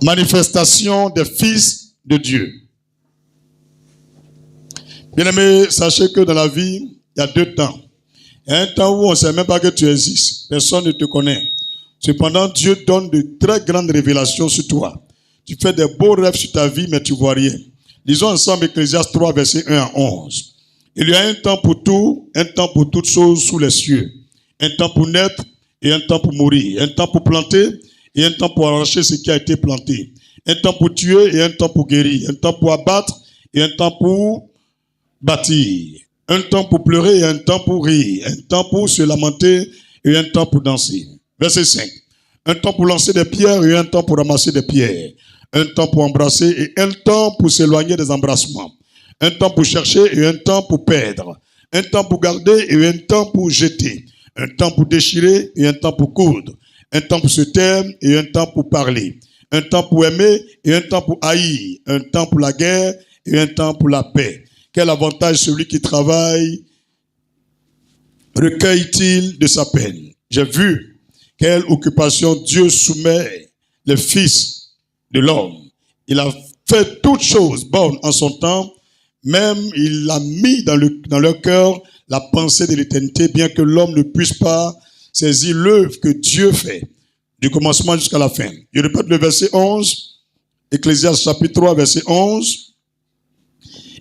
Manifestation des fils de Dieu. Bien-aimés, sachez que dans la vie, il y a deux temps. Il y a un temps où on ne sait même pas que tu existes. Personne ne te connaît. Cependant, Dieu donne de très grandes révélations sur toi. Tu fais des beaux rêves sur ta vie, mais tu ne vois rien. Lisons ensemble Ecclésiaste 3, versets 1 à 11. Il y a un temps pour tout, un temps pour toutes choses sous les cieux. Un temps pour naître et un temps pour mourir. Un temps pour planter et un temps pour arracher ce qui a été planté. Un temps pour tuer et un temps pour guérir. Un temps pour abattre et un temps pour bâtir. Un temps pour pleurer et un temps pour rire. Un temps pour se lamenter et un temps pour danser. Verset 5. Un temps pour lancer des pierres et un temps pour ramasser des pierres. Un temps pour embrasser et un temps pour s'éloigner des embrassements. Un temps pour chercher et un temps pour perdre. Un temps pour garder et un temps pour jeter. Un temps pour déchirer et un temps pour coudre. Un temps pour se taire et un temps pour parler. Un temps pour aimer et un temps pour haïr. Un temps pour la guerre et un temps pour la paix. Quel avantage celui qui travaille recueille-t-il de sa peine? J'ai vu quelle occupation Dieu soumet les fils de l'homme. Il a fait toutes choses bonnes en son temps. Même il a mis dans leur cœur la pensée de l'éternité, bien que l'homme ne puisse pas saisir l'œuvre que Dieu fait, du commencement jusqu'à la fin. Je répète le verset 11, Ecclésiaste chapitre 3, verset 11.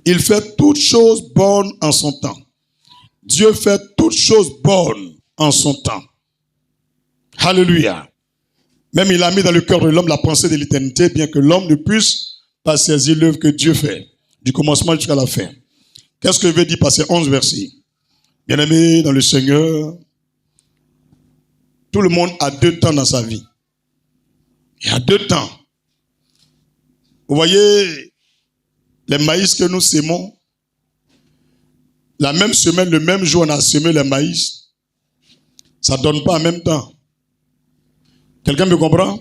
Il fait toutes choses bonnes en son temps. Dieu fait toutes choses bonnes en son temps. Alléluia. Même il a mis dans le cœur de l'homme la pensée de l'éternité, bien que l'homme ne puisse pas saisir l'œuvre que Dieu fait, du commencement jusqu'à la fin. Qu'est-ce que veut dire par ces 11 versets? Bien-aimés dans le Seigneur, tout le monde a deux temps dans sa vie. Il y a deux temps. Vous voyez, les maïs que nous sémons, la même semaine, le même jour, on a semé les maïs. Ça ne donne pas en même temps. Quelqu'un me comprend?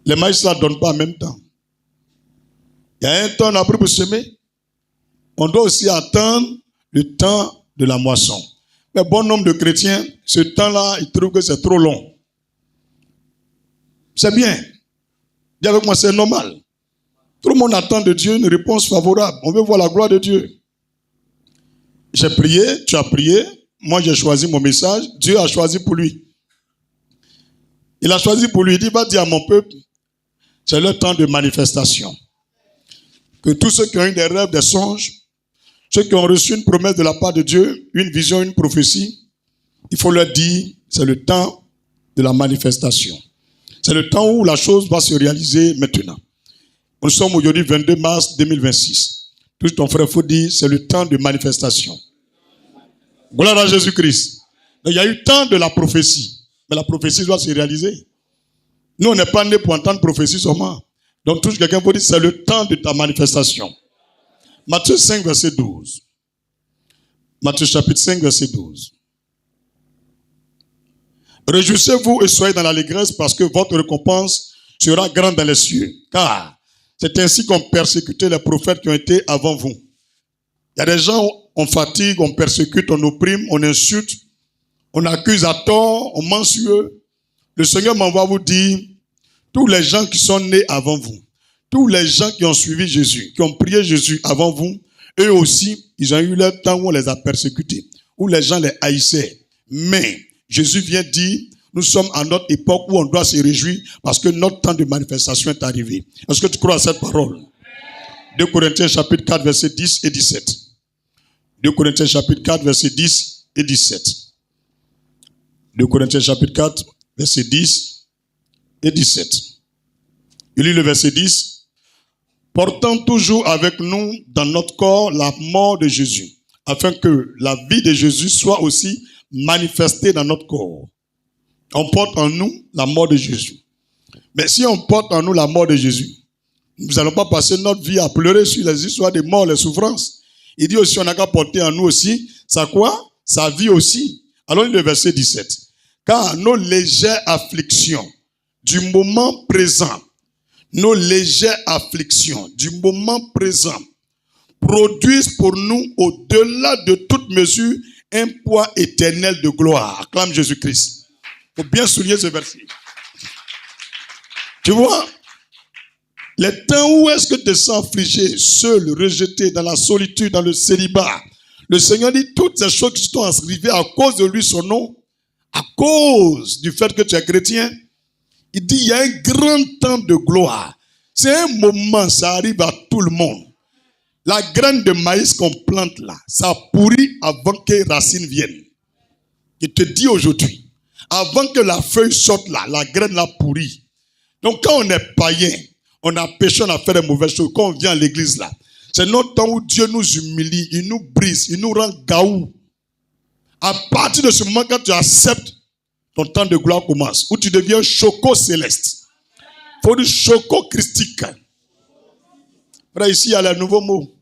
Les maïs ne donnent pas en même temps. Il y a un temps, on a pris pour semer. On doit aussi attendre le temps de la moisson. Mais bon nombre de chrétiens, ce temps-là, ils trouvent que c'est trop long. C'est bien. Dis avec moi, c'est normal. Tout le monde attend de Dieu une réponse favorable. On veut voir la gloire de Dieu. J'ai prié, tu as prié. Moi, j'ai choisi mon message. Dieu a choisi pour lui. Il a choisi pour lui. Il dit, va dire à mon peuple, c'est le temps de manifestation. Que tous ceux qui ont eu des rêves, des songes, ceux qui ont reçu une promesse de la part de Dieu, une vision, une prophétie, il faut leur dire, c'est le temps de la manifestation. C'est le temps où la chose va se réaliser maintenant. Nous sommes aujourd'hui 22 mars 2026. Tout ton frère, il faut dire, c'est le temps de manifestation. Gloire à Jésus-Christ. Il y a eu temps de la prophétie, mais la prophétie doit se réaliser. Nous, on n'est pas nés pour entendre prophétie seulement. Donc, touche quelqu'un pour dire, c'est le temps de ta manifestation. Matthieu 5, verset 12. Matthieu chapitre 5, verset 12. Réjouissez-vous et soyez dans l'allégresse parce que votre récompense sera grande dans les cieux. Car c'est ainsi qu'on persécutait les prophètes qui ont été avant vous. Il y a des gens, on fatigue, on persécute, on opprime, on insulte, on accuse à tort, on ment sur eux. Le Seigneur m'envoie vous dire, tous les gens qui sont nés avant vous, tous les gens qui ont suivi Jésus, qui ont prié Jésus avant vous, eux aussi, ils ont eu leur temps où on les a persécutés, où les gens les haïssaient. Mais Jésus vient dire, nous sommes à notre époque où on doit se réjouir parce que notre temps de manifestation est arrivé. Est-ce que tu crois à cette parole? 2 Corinthiens chapitre 4, verset 10 et 17. 2 Corinthiens chapitre 4, verset 10 et 17. 2 Corinthiens chapitre 4, verset 10 et 17. Il lit le verset 10. Portant toujours avec nous dans notre corps la mort de Jésus, afin que la vie de Jésus soit aussi manifestée dans notre corps. On porte en nous la mort de Jésus. Mais si on porte en nous la mort de Jésus, nous n'allons pas passer notre vie à pleurer sur les histoires des morts, les souffrances. Il dit aussi, on n'a qu'à porter en nous aussi, ça quoi? Sa vie aussi. Alors, le verset 17. Car nos légères afflictions du moment présent, nos légères afflictions du moment présent produisent pour nous, au-delà de toute mesure, un poids éternel de gloire. Acclame Jésus-Christ. Il faut bien souligner ce verset. Tu vois, les temps où est-ce que tu te sens affligé, seul, rejeté, dans la solitude, dans le célibat, le Seigneur dit toutes ces choses qui sont arrivées à cause de lui, son nom, à cause du fait que tu es chrétien. Il dit il y a un grand temps de gloire. C'est un moment, ça arrive à tout le monde. La graine de maïs qu'on plante là, ça pourrit avant que les racines viennent. Il te dit aujourd'hui, avant que la feuille sorte là, la graine là pourrit. Donc quand on est païen, on a péché, on a fait des mauvaises choses, quand on vient à l'église là, c'est notre temps où Dieu nous humilie, il nous brise, il nous rend gaou. À partir de ce moment, quand tu acceptes, ton temps de gloire commence, où tu deviens choco céleste. Il faut dire choco christique. Après, ici, il y a le nouveau mot.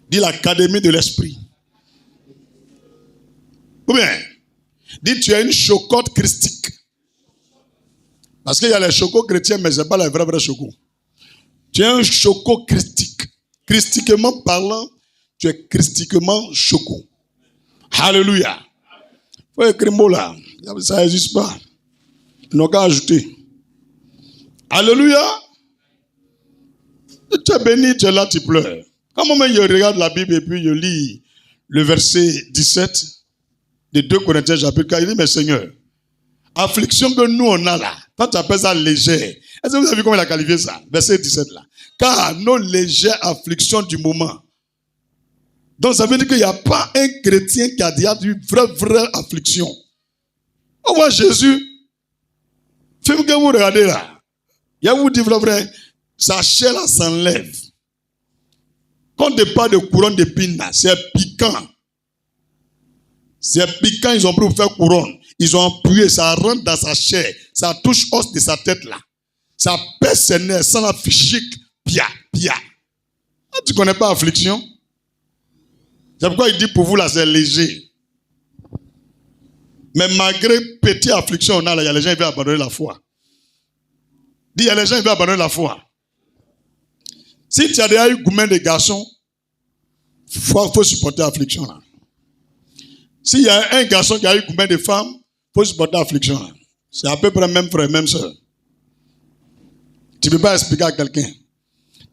Dit l'académie de l'esprit. Ou bien, dit tu as une chocotte christique. Parce qu'il y a les chocos chrétiens, mais ce n'est pas les vrais chocos. Tu es un choco christique. Christiquement parlant, tu es christiquement choco. Alléluia. Il faut écrire mot là. Ça n'existe pas. Ils n'ont qu'à ajouter. Alléluia. Tu es béni, tu es là, tu pleures. Quand moi-même je regarde la Bible et puis je lis le verset 17 de 2 Corinthiens chapitre 4, il dit, mais Seigneur, affliction que nous on a là, quand tu appelles ça léger, est-ce que vous avez vu comment il a qualifié ça? Verset 17 là. Car nos légères afflictions du moment. Donc ça veut dire qu'il n'y a pas un chrétien qui a déjà eu vraie affliction. On voit Jésus, film que vous regardez là, il y a vous dit vrai, sa chair là s'enlève. Quand on ne parle de couronne d'épines là, c'est piquant. C'est piquant, ils ont pris pour faire couronne. Ils ont appuyé, ça rentre dans sa chair, ça touche l'os de sa tête là. Ça pèse ses nerfs, ça la fichique, pia. Ah, tu ne connais pas affliction? C'est pourquoi il dit pour vous là, c'est léger. Mais malgré petite affliction, on a là, il y a les gens qui veulent abandonner la foi. Dis, il y a les gens qui veulent abandonner la foi. Si tu as déjà eu gourmet de garçons, il faut supporter l'affliction là. S'il y a un garçon qui a eu gourmet de femmes, il faut supporter l'affliction là. C'est à peu près même frère, même soeur. Tu ne peux pas expliquer à quelqu'un.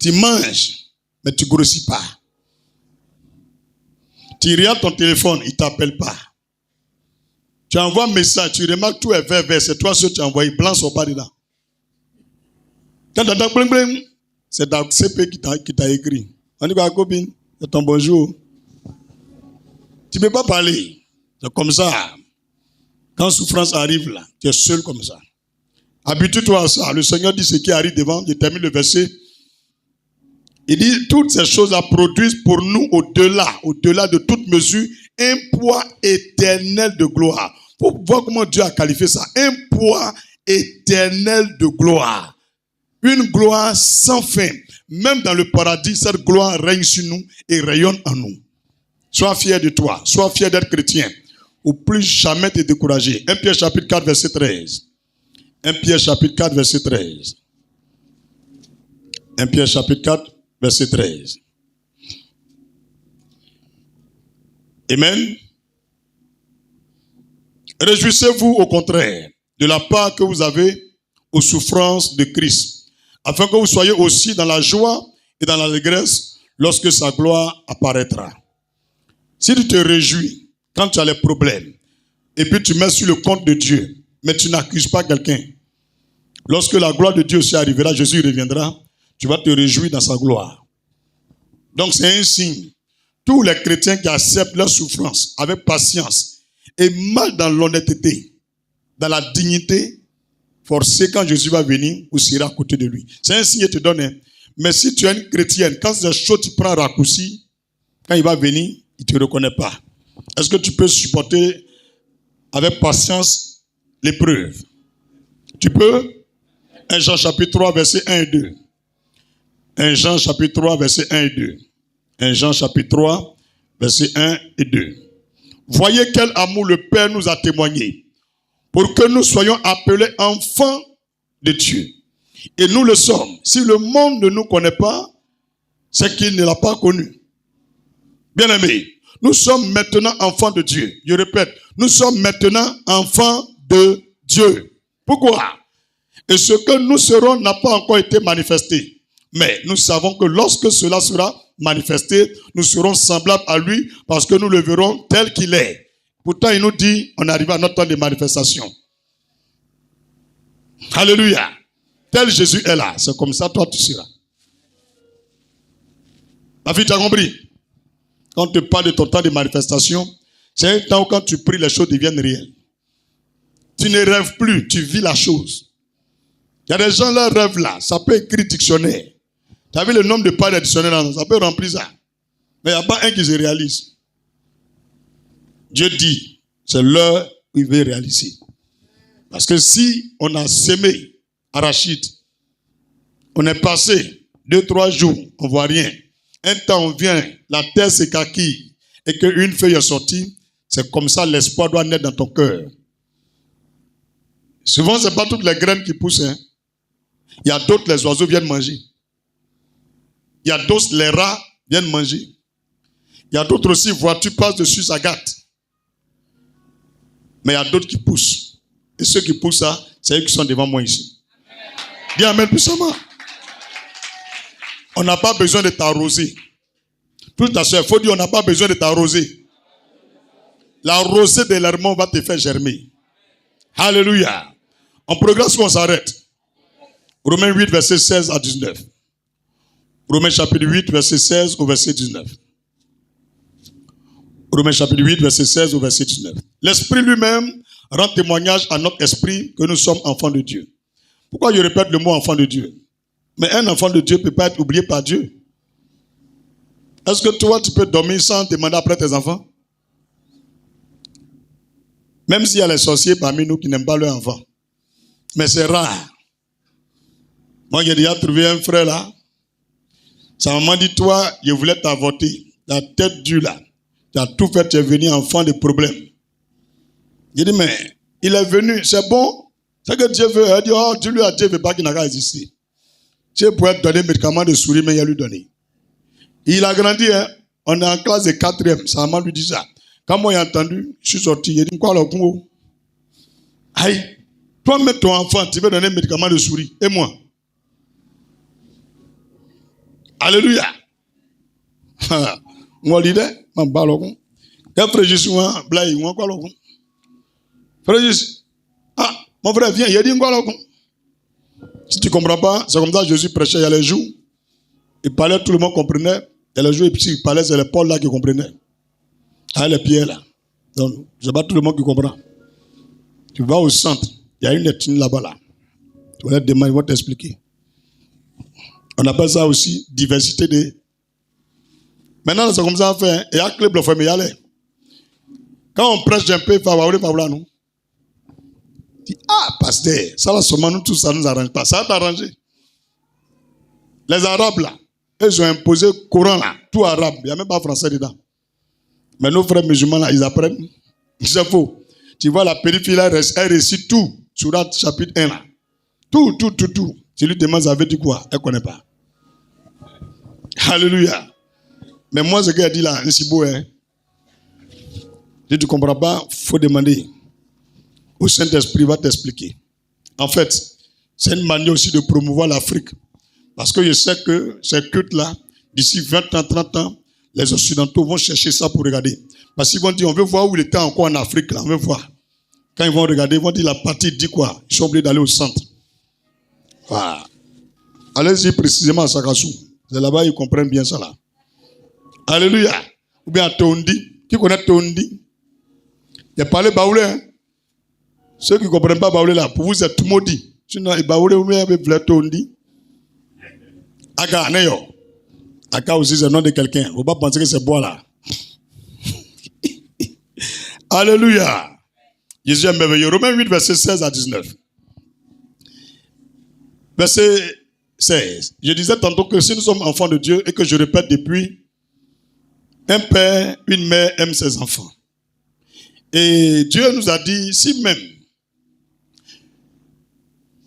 Tu manges, mais tu ne grossis pas. Tu regardes ton téléphone, il ne t'appelle pas. Tu envoies un message, tu remarques tout est vert, c'est toi ceux que tu as envoyé, blancs sont pas dedans. Quand tu entends bling bling, c'est dans CP qui t'a écrit. On dit quoi, copine? C'est ton bonjour. Tu ne peux pas parler. C'est comme ça. Quand souffrance arrive là, tu es seul comme ça. Habitue-toi à ça. Le Seigneur dit ce qui arrive devant. Je termine le verset. Il dit, toutes ces choses-là produisent pour nous au-delà de toute mesure, un poids éternel de gloire. Il faut voir comment Dieu a qualifié ça. Un poids éternel de gloire. Une gloire sans fin. Même dans le paradis, cette gloire règne sur nous et rayonne en nous. Sois fier de toi. Sois fier d'être chrétien. Ou plus jamais te décourager. 1 Pierre chapitre 4, verset 13. 1 Pierre chapitre 4, verset 13. 1 Pierre chapitre 4, verset 13. Amen. Réjouissez-vous au contraire de la part que vous avez aux souffrances de Christ, afin que vous soyez aussi dans la joie et dans l'allégresse lorsque sa gloire apparaîtra. Si tu te réjouis quand tu as les problèmes, et puis tu mets sur le compte de Dieu, mais tu n'accuses pas quelqu'un, lorsque la gloire de Dieu aussi arrivera, Jésus reviendra, tu vas te réjouir dans sa gloire. Donc c'est un signe. Tous les chrétiens qui acceptent leur souffrance avec patience et mal dans l'honnêteté, dans la dignité, forcé quand Jésus va venir, vous serez à côté de lui. C'est un signe qu'il te donne. Mais si tu es une chrétienne, quand c'est chaud, tu prends un raccourci, quand il va venir, il ne te reconnaît pas. Est-ce que tu peux supporter avec patience l'épreuve? Tu peux? 1 Jean chapitre 3, verset 1 et 2. 1 Jean chapitre 3, verset 1 et 2. 1 Jean chapitre 3, verset 1 et 2. Voyez quel amour le Père nous a témoigné, pour que nous soyons appelés enfants de Dieu. Et nous le sommes. Si le monde ne nous connaît pas, c'est qu'il ne l'a pas connu. Bien-aimés, nous sommes maintenant enfants de Dieu. Je répète, nous sommes maintenant enfants de Dieu. Pourquoi? Et ce que nous serons n'a pas encore été manifesté. Mais nous savons que lorsque cela sera manifesté, nous serons semblables à lui parce que nous le verrons tel qu'il est. Pourtant, il nous dit, on arrive à notre temps de manifestation. Alléluia. Tel Jésus est là. C'est comme ça, toi, tu seras. Ma fille, tu as compris? Quand on te parle de ton temps de manifestation, c'est un temps où quand tu pries, les choses deviennent réelles. Tu ne rêves plus, tu vis la chose. Il y a des gens, leurs rêves là, ça peut écrire dictionnaire. Tu as vu le nombre de pages de dictionnaire, ça peut remplir ça. Mais il n'y a pas un qui se réalise. Dieu dit, c'est l'heure où il veut réaliser. Parce que si on a semé arachide, on est passé 2-3 jours, on ne voit rien. Un temps on vient, la terre s'écarquille et qu'une feuille est sortie, c'est comme ça l'espoir doit naître dans ton cœur. Souvent, ce n'est pas toutes les graines qui poussent. Hein. Il y a d'autres, les oiseaux viennent manger. Il y a d'autres, les rats viennent manger. Il y a d'autres aussi, voitures passent dessus, ça gâte. Mais il y a d'autres qui poussent. Et ceux qui poussent ça, c'est eux qui sont devant moi ici. Dis amen puissamment. On n'a pas besoin de t'arroser. Plus ta soeur, il faut dire on n'a pas besoin de t'arroser. La rosée de l'hermon va te faire germer. Alléluia. On progresse ou on s'arrête? Romains 8, verset 16 à 19. Romains chapitre 8, verset 16 au verset 19. Romains chapitre 8, verset 16 au verset 19. L'Esprit lui-même rend témoignage à notre esprit que nous sommes enfants de Dieu. Pourquoi je répète le mot enfant de Dieu? Mais un enfant de Dieu ne peut pas être oublié par Dieu. Est-ce que toi, tu peux dormir sans demander après tes enfants? Même s'il y a les sorciers parmi nous qui n'aiment pas leurs enfants. Mais c'est rare. Moi, j'ai déjà trouvé un frère là. Sa maman dit, toi, je voulais t'avorter. La tête dure là. Tu as tout fait, tu es venu enfant de problème. J'ai dit, mais il est venu, c'est bon. C'est que Dieu veut. Elle dit, oh, Dieu lui a dit, il ne veut pas qu'il n'a qu'à exister. Dieu pourrait donner un médicament de souris, mais il a lui donné. Il a grandi, hein. On est en classe de 4e. Sa maman lui dit ça. Quand moi j'ai entendu, je suis sorti, j'ai dit, quoi le coup? Aïe, toi, même ton enfant, tu veux donner un médicament de souris. Et moi? Alléluia. Moi, l'idée, je ne parle pas. Frère Jésus, blague, moi, quoi le coup? Frère Jésus, ah, mon frère, viens, il a dit, quoi le coup? Si tu ne comprends pas, c'est comme ça que Jésus prêchait. Il y a les jours, il parlait, tout le monde comprenait. Et les jours, il parlait, c'est les Paul là qui comprenaient. Ah, les pierres là. Donc, je pas tout le monde qui comprend. Tu vas au centre, il y a une ethnie là-bas là. Tu vas demander, ils vont t'expliquer. On appelle ça aussi diversité de. Maintenant, c'est comme ça on fait. Et à club le fait, mais y aller. Quand on prêche un peu, il faut avoir nous. Ah, pasteur, ça là seulement nous tous, ça ne nous arrange pas. Ça va t'arranger. Les Arabes là, ils ont imposé le Coran là, tout arabe. Il n'y a même pas français dedans. Mais nos frères musulmans là, ils apprennent. C'est faux. Tu vois la périphérie là, elle récite tout. Surat chapitre 1 là. Tout. Tu lui demandes, ça veut dire quoi? Elle ne connaît pas. Alléluia. Mais moi, ce qu'elle dit là, c'est beau, hein. Si tu ne comprends pas, il faut demander. Au Saint-Esprit va t'expliquer. En fait, c'est une manière aussi de promouvoir l'Afrique. Parce que je sais que ces cultes-là, d'ici 20 ans, 30 ans, les Occidentaux vont chercher ça pour regarder. Parce qu'ils vont dire, on veut voir où il était encore en Afrique, là, on veut voir. Quand ils vont regarder, ils vont dire, la partie dit quoi? Ils sont obligés d'aller au centre. Voilà. Allez-y précisément à Sakassou. C'est là-bas, ils comprennent bien ça là. Alléluia. Ou bien à Tondi. Qui connaît Tondi? Il y a parlé Baoulé, hein? Ceux qui ne comprennent pas Baoulé là, pour vous c'est tout maudit. Sinon, Baoulé ou bien avec Tondi. Aga, Neyo. Aga aussi c'est le nom de quelqu'un. Il ne faut pas penser que c'est bois là. Alléluia. Jésus est merveilleux. Romains 8, verset 16 à 19. Verset 16. Je disais tantôt que si nous sommes enfants de Dieu et que je répète depuis, un père, une mère aiment ses enfants. Et Dieu nous a dit, si même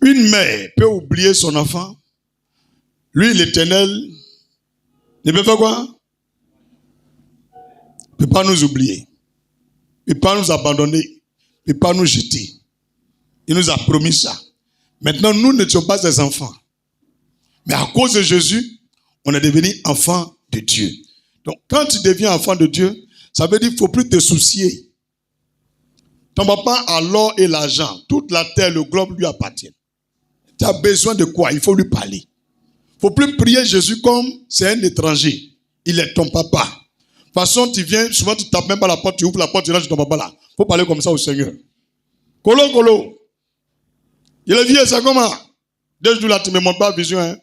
une mère peut oublier son enfant, lui, l'Éternel, ne peut pas quoi? Ne peut pas nous oublier. Ne peut pas nous abandonner. Ne peut pas nous jeter. Il nous a promis ça. Maintenant, nous n'étions pas des enfants. Mais à cause de Jésus, on est devenu enfant de Dieu. Donc, quand tu deviens enfant de Dieu, ça veut dire qu'il ne faut plus te soucier. Ton papa a l'or et l'argent. Toute la terre, le globe lui appartient. Tu as besoin de quoi? Il faut lui parler. Il ne faut plus prier Jésus comme c'est un étranger. Il est ton papa. De toute façon, tu viens, souvent tu ne tapes même pas la porte, tu ouvres la porte, tu rentres chez ton papa là. Il faut parler comme ça au Seigneur. Colo. Il est vieux, c'est comment? 2 jours là, tu ne me montres pas la vision. Hein?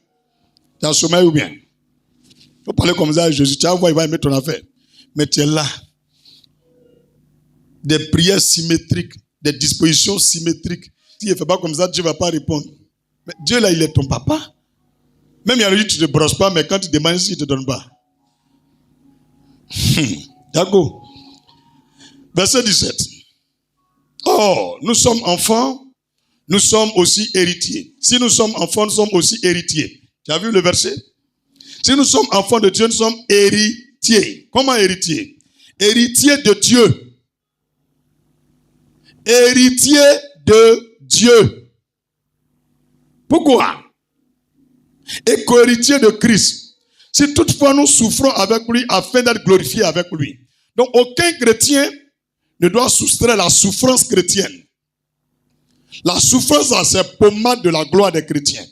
Tu as sommeil ou bien? Il faut parler comme ça à Jésus. Tu vas voir, il va aimer ton affaire. Mais tu es là. Des prières symétriques, des dispositions symétriques. Si il ne fait pas comme ça, Dieu ne va pas répondre. Mais Dieu là, il est ton papa. Même il y a dit, tu ne te brosses pas, mais quand tu demandes, il ne te donne pas. D'accord. Verset 17. Oh, nous sommes enfants, nous sommes aussi héritiers. Si nous sommes enfants, nous sommes aussi héritiers. Tu as vu le verset? Si nous sommes enfants de Dieu, nous sommes héritiers. Comment héritiers? Héritiers de Dieu. Héritier de Dieu. Pourquoi? Et co-héritier de Christ. Si toutefois nous souffrons avec lui afin d'être glorifiés avec lui. Donc aucun chrétien ne doit soustraire la souffrance chrétienne. La souffrance, c'est pommade de la gloire des chrétiens.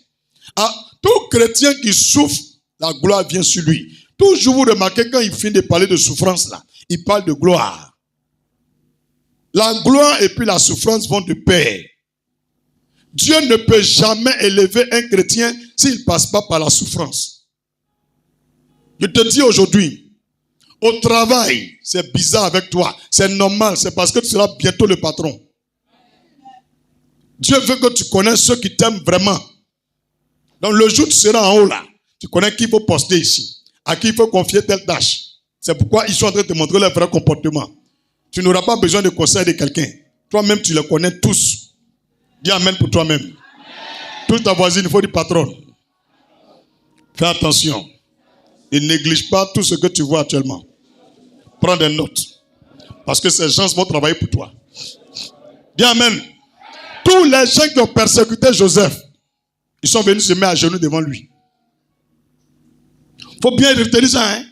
Ah, tout chrétien qui souffre, la gloire vient sur lui. Toujours vous remarquez quand il finit de parler de souffrance là, il parle de gloire. La gloire et puis la souffrance vont de pair. Dieu ne peut jamais élever un chrétien s'il ne passe pas par la souffrance. Je te dis aujourd'hui, au travail, c'est bizarre avec toi. C'est normal, c'est parce que tu seras bientôt le patron. Dieu veut que tu connaisses ceux qui t'aiment vraiment. Donc le jour où tu seras en haut là, tu connais qui il faut poster ici, à qui il faut confier telle tâche. C'est pourquoi ils sont en train de te montrer leur vrai comportement. Tu n'auras pas besoin de conseil de quelqu'un. Toi-même, tu les connais tous. Dis amen pour toi-même. Amen. Toute ta voisine, il faut dire patronne. Fais attention. Ne néglige pas tout ce que tu vois actuellement. Prends des notes. Parce que ces gens vont travailler pour toi. Dis amen. Tous les gens qui ont persécuté Joseph, ils sont venus se mettre à genoux devant lui. Il faut bien retenir ça. Hein?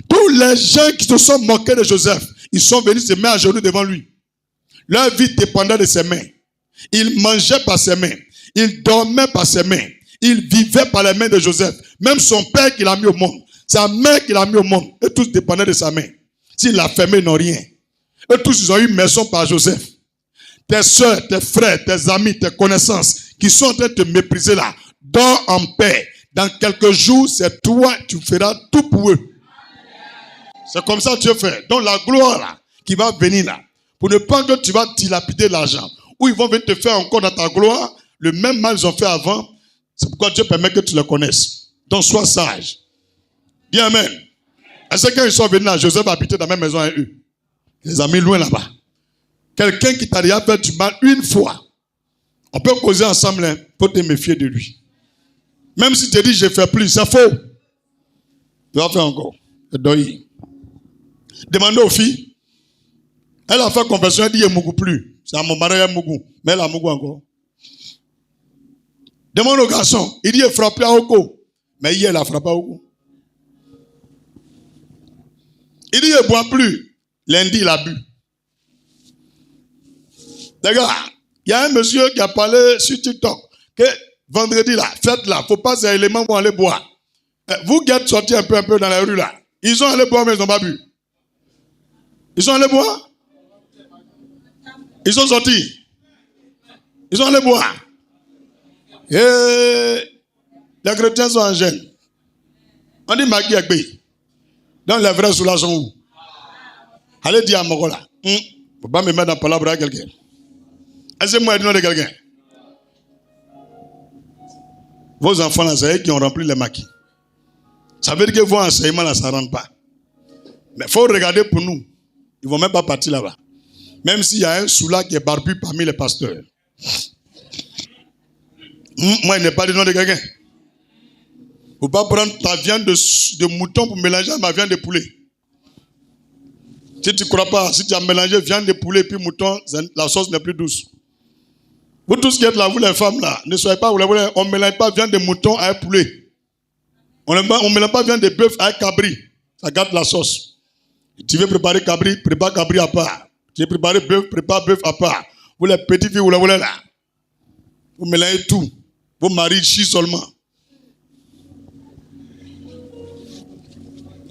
Tous les gens qui se sont moqués de Joseph, ils sont venus se mettre à genoux devant lui. Leur vie dépendait de ses mains. Ils mangeaient par ses mains. Ils dormaient par ses mains. Ils vivaient par les mains de Joseph. Même son père qu'il a mis au monde. Sa mère qu'il a mis au monde. Eux tous dépendaient de sa main. S'il l'a fermé, ils n'ont rien. Eux tous, ils ont eu maison par Joseph. Tes soeurs, tes frères, tes amis, tes connaissances qui sont en train de te mépriser là, dors en paix. Dans quelques jours, c'est toi, tu feras tout pour eux. C'est comme ça que Dieu fait. Donc la gloire là, qui va venir là, pour ne pas que tu vas dilapider l'argent, ou ils vont venir te faire encore dans ta gloire, le même mal qu'ils ont fait avant, c'est pourquoi Dieu permet que tu le connaisses. Donc sois sage. Dis amen. Est-ce que quand ils sont venus là, Joseph habitait dans la même maison avec eux? Il les a mis loin là-bas. Quelqu'un qui t'a déjà fait du mal une fois, on peut causer ensemble, il faut te méfier de lui. Même si tu te dis je ne fais plus, c'est faux. Tu vas faire encore. Demandez aux filles. Elle a fait confession, elle dit il ne mougou plus. C'est à mon mari, elle mougou. Mais elle a mougou encore. Demande au garçon. Il dit il frappe à Oko. Mais hier, il a frappé à Oko. Il dit il ne boit plus. Lundi, il a bu. Les gars, il y a un monsieur qui a parlé sur TikTok que vendredi là, fête là, il ne faut pas ces éléments vont aller boire. Vous qui êtes sortis un peu dans la rue là, ils ont allé boire mais ils n'ont pas bu. Ils sont allés boire? Ils sont sortis. Ils sont allés boire. Et les chrétiens sont en gêne. On dit Magui Agbe. Donc les vrais soulages sont où? Allez dire à mon là. Il ne faut pas me mettre dans la palabre à quelqu'un. Est-ce que moi, je dis non de quelqu'un? Vos enfants, là, c'est eux qui ont rempli les maquis. Ça veut dire que vos enseignements, là, ça ne rentre pas. Mais il faut regarder pour nous. Ils ne vont même pas partir là-bas. Même s'il y a un soula qui est barbu parmi les pasteurs. Moi, il n'est pas dit non de quelqu'un. Il ne faut pas prendre ta viande de mouton pour mélanger à ma viande de poulet. Si tu ne crois pas, si tu as mélangé viande de poulet et puis mouton, la sauce n'est plus douce. Vous tous qui êtes là, vous les femmes là, ne soyez pas, on ne mélange pas viande de mouton à un poulet. On ne mélange pas viande de bœuf à un cabri. Ça garde la sauce. Tu veux préparer cabri, prépare cabri à part. Tu veux préparer bœuf, prépare bœuf à part. Vous les petites filles, vous les voulez là. Vous mélangez tout. Vos maris chient seulement.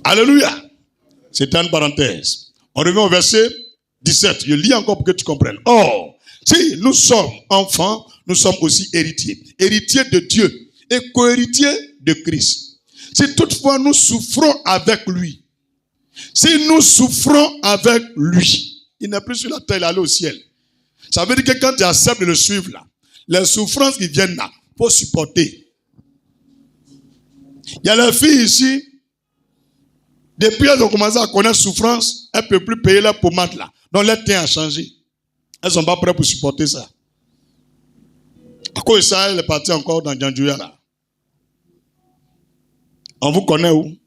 Alléluia. C'est une parenthèse. On revient au verset 17. Je lis encore pour que tu comprennes. Or, si nous sommes enfants, nous sommes aussi héritiers. Héritiers de Dieu et co-héritiers de Christ. Si toutefois nous souffrons avec lui. Si nous souffrons avec lui. Il n'est plus sur la terre, il est allé au ciel. Ça veut dire que quand tu acceptes de le suivre là, les souffrances qui viennent là, il faut supporter. Il y a les filles ici, depuis elles ont commencé à connaître souffrance, elles ne peuvent plus payer leur pommade là. Donc leur teint a changé. Elles ne sont pas prêtes pour supporter ça. À cause de ça, elle est partie encore dans Djandjouya là. On vous connaît où?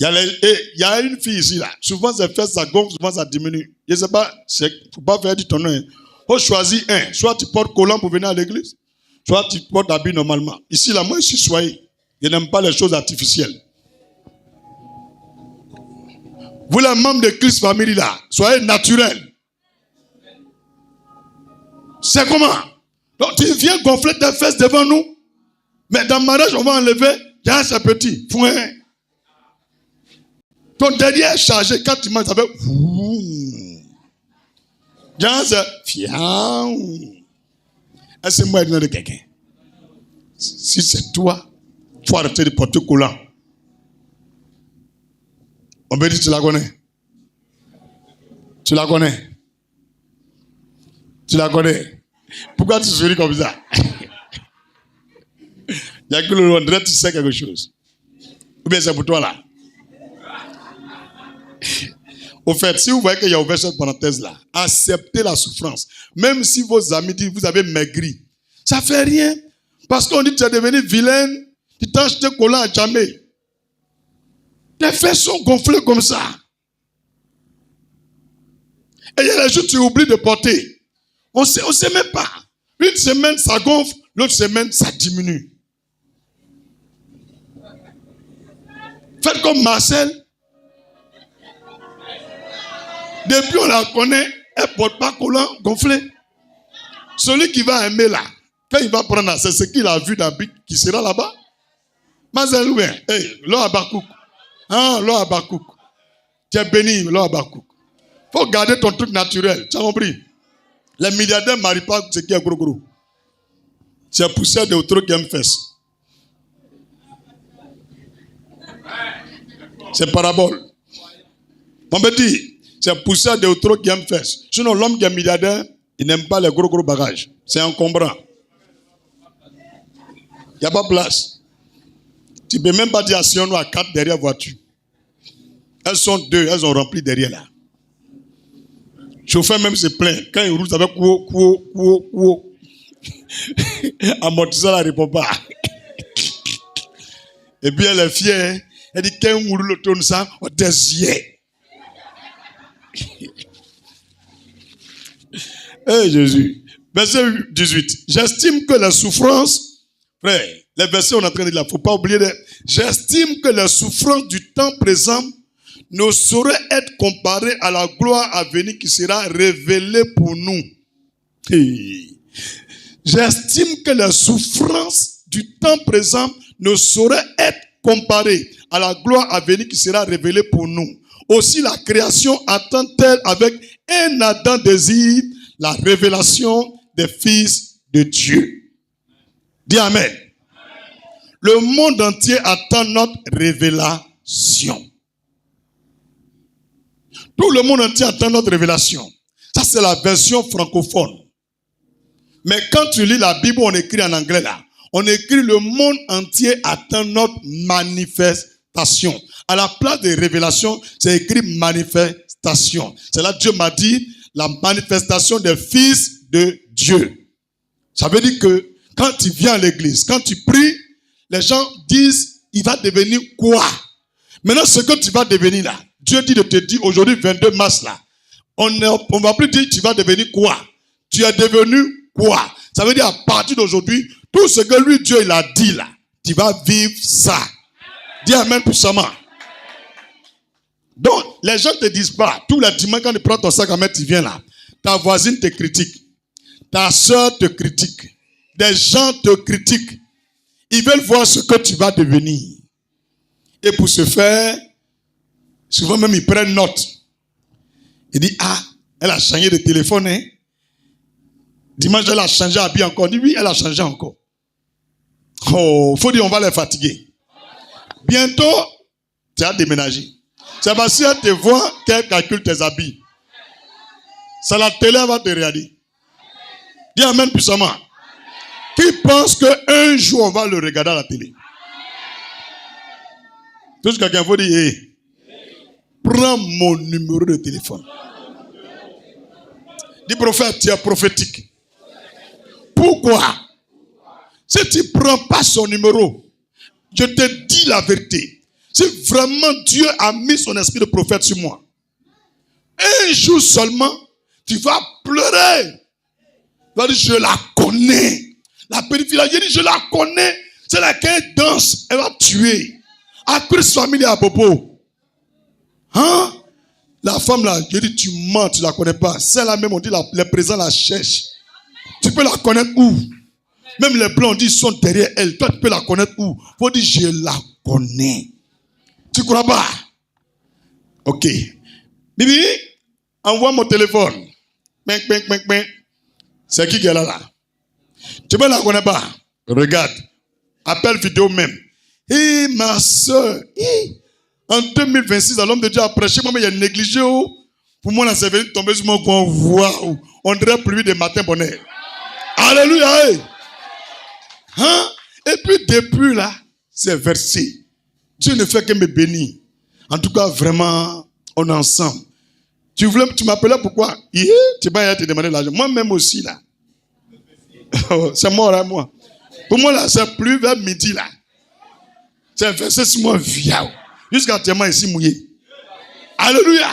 Il y a une fille ici là. Souvent ses fesses ça gonfle, souvent ça diminue. Je ne sais pas, il ne faut pas faire du tonneau. Il faut choisir un. Soit tu portes collant pour venir à l'église, soit tu portes habit normalement. Ici là, moi je suis soigné. Je n'aime pas les choses artificielles. Vous les membres de Christ Family là, soyez naturels. C'est comment? Donc tu viens gonfler tes fesses devant nous, mais dans le mariage on va enlever, il y a un petit, foin. Ton derrière est chargé, quand tu manges, ça fait est-ce que moi je de quelqu'un? Si c'est toi, il faut arrêter de porter collant. On me dit, tu la connais? Tu la connais? Tu la connais? Pourquoi tu souris comme ça? Il y a que le Londres, tu sais quelque chose. Ou bien c'est pour toi là? Au fait, si vous voyez qu'il y a ouvert cette parenthèse là, acceptez la souffrance. Même si vos amis disent que vous avez maigri, ça ne fait rien. Parce qu'on dit que tu es devenu vilaine, tu t'as acheté collant à jamais. Tes fesses sont gonflées comme ça. Et il y a des jours tu oublies de porter. On ne sait même pas. Une semaine ça gonfle, l'autre semaine ça diminue. Faites comme Marcel. Depuis on la connaît, elle ne porte pas collant gonflé. Celui qui va aimer là, quand il va prendre, c'est ce qu'il a vu dans Bic qui sera là-bas. Marcel, oui, hey, l'eau à Bakouk. Ah, l'eau à Bakouk. Tu es béni, l'eau à Bakouk. Il faut garder ton truc naturel. Tu as compris? Les milliardaires ne marient pas ce qui est gros. Tu as poussé de autres qui aiment fesses. C'est parabole. On me dit, c'est poussé de autres qui aiment fesses. Sinon, l'homme qui est milliardaire, il n'aime pas les gros bagages. C'est encombrant. Il n'y a pas de place. Tu ne peux même pas dire si on a 4 derrière la voiture. Elles sont 2, elles ont rempli derrière là. Le chauffeur même se plaint. Quand il roule, ça fait couo. Amortisseur, elle ne répond pas. Et puis elle est fière. Elle dit, quand on roule le tourne ça, on désire. Eh Jésus. Verset 18. J'estime que la souffrance, frère, les versets on est en train de dire, il ne faut pas oublier. J'estime que la souffrance du temps présent ne saurait être comparée à la gloire à venir qui sera révélée pour nous. J'estime que la souffrance du temps présent ne saurait être comparée à la gloire à venir qui sera révélée pour nous. Aussi la création attend-elle avec un ardent désir la révélation des fils de Dieu. Dis Amen. Le monde entier attend notre révélation. Tout le monde entier attend notre révélation. Ça, c'est la version francophone. Mais quand tu lis la Bible, on écrit en anglais là. On écrit le monde entier attend notre manifestation. À la place de révélation, c'est écrit manifestation. C'est là que Dieu m'a dit la manifestation des fils de Dieu. Ça veut dire que quand tu viens à l'église, quand tu pries, les gens disent, il va devenir quoi? Maintenant, ce que tu vas devenir là, Dieu dit de te dire aujourd'hui 22 mars là, on va plus dire tu vas devenir quoi? Tu es devenu quoi? Ça veut dire à partir d'aujourd'hui, tout ce que lui, Dieu, il a dit là, tu vas vivre ça. Dis amen puissamment. Donc, les gens ne te disent pas, tous les dimanches quand tu prends ton sac à main, tu viens là. Ta voisine te critique. Ta soeur te critique. Des gens te critiquent. Ils veulent voir ce que tu vas devenir. Et pour ce faire, souvent même ils prennent note. Ils disent, ah, elle a changé de téléphone, hein. Dimanche, elle a changé d'habit encore. On dit, oui, elle a changé encore. Oh, faut dire, on va les fatiguer. Bientôt, tu as déménagé. C'est parce qu'elle te voit qu'elle calcule tes habits. C'est la télé, elle va te regarder. Dis amen puissamment. Qui pense qu'un jour, on va le regarder à la télé? Tout ce que quelqu'un faut dire, hey, prends mon numéro de téléphone. Dis prophète, tu es prophétique. Pourquoi? Si tu ne prends pas son numéro, je te dis la vérité. Si vraiment Dieu a mis son esprit de prophète sur moi, un jour seulement, tu vas pleurer. Tu vas dire, je la connais. La petite fille, j'ai dit, je la connais. C'est laquelle danse, elle va tuer. À Christ famille à Bobo. Hein? La femme là, j'ai dit, tu mens, tu ne la connais pas. Celle-là même, on dit, les présents la cherchent. Tu peux la connaître où? Même les blancs, on dit, ils sont derrière elle. Toi, tu peux la connaître où? Il faut dire, je la connais. Tu ne crois pas? Ok. Bibi, envoie mon téléphone. Ping, ping, ping, ping. C'est qui est là? Tu ne la connais pas? Regarde. Appel vidéo même. Hé, ma soeur. En 2026, l'homme de Dieu a prêché. Moi, mais il a négligé. Pour moi, là, c'est venu tomber sur mon coin. Waouh. On dirait pluie de matin bonheur. Alléluia. Hein? Et puis, depuis là, c'est versé. Dieu ne fait que me bénir. En tout cas, vraiment, on est ensemble. Tu m'appelais pourquoi? Tu vas te demander l'argent. Moi-même aussi, là. C'est mort, hein, moi. Pour moi, là, c'est plus vers midi, là. C'est versé sur moi, viao. Jusqu'à tellement ici mouillé. Alléluia.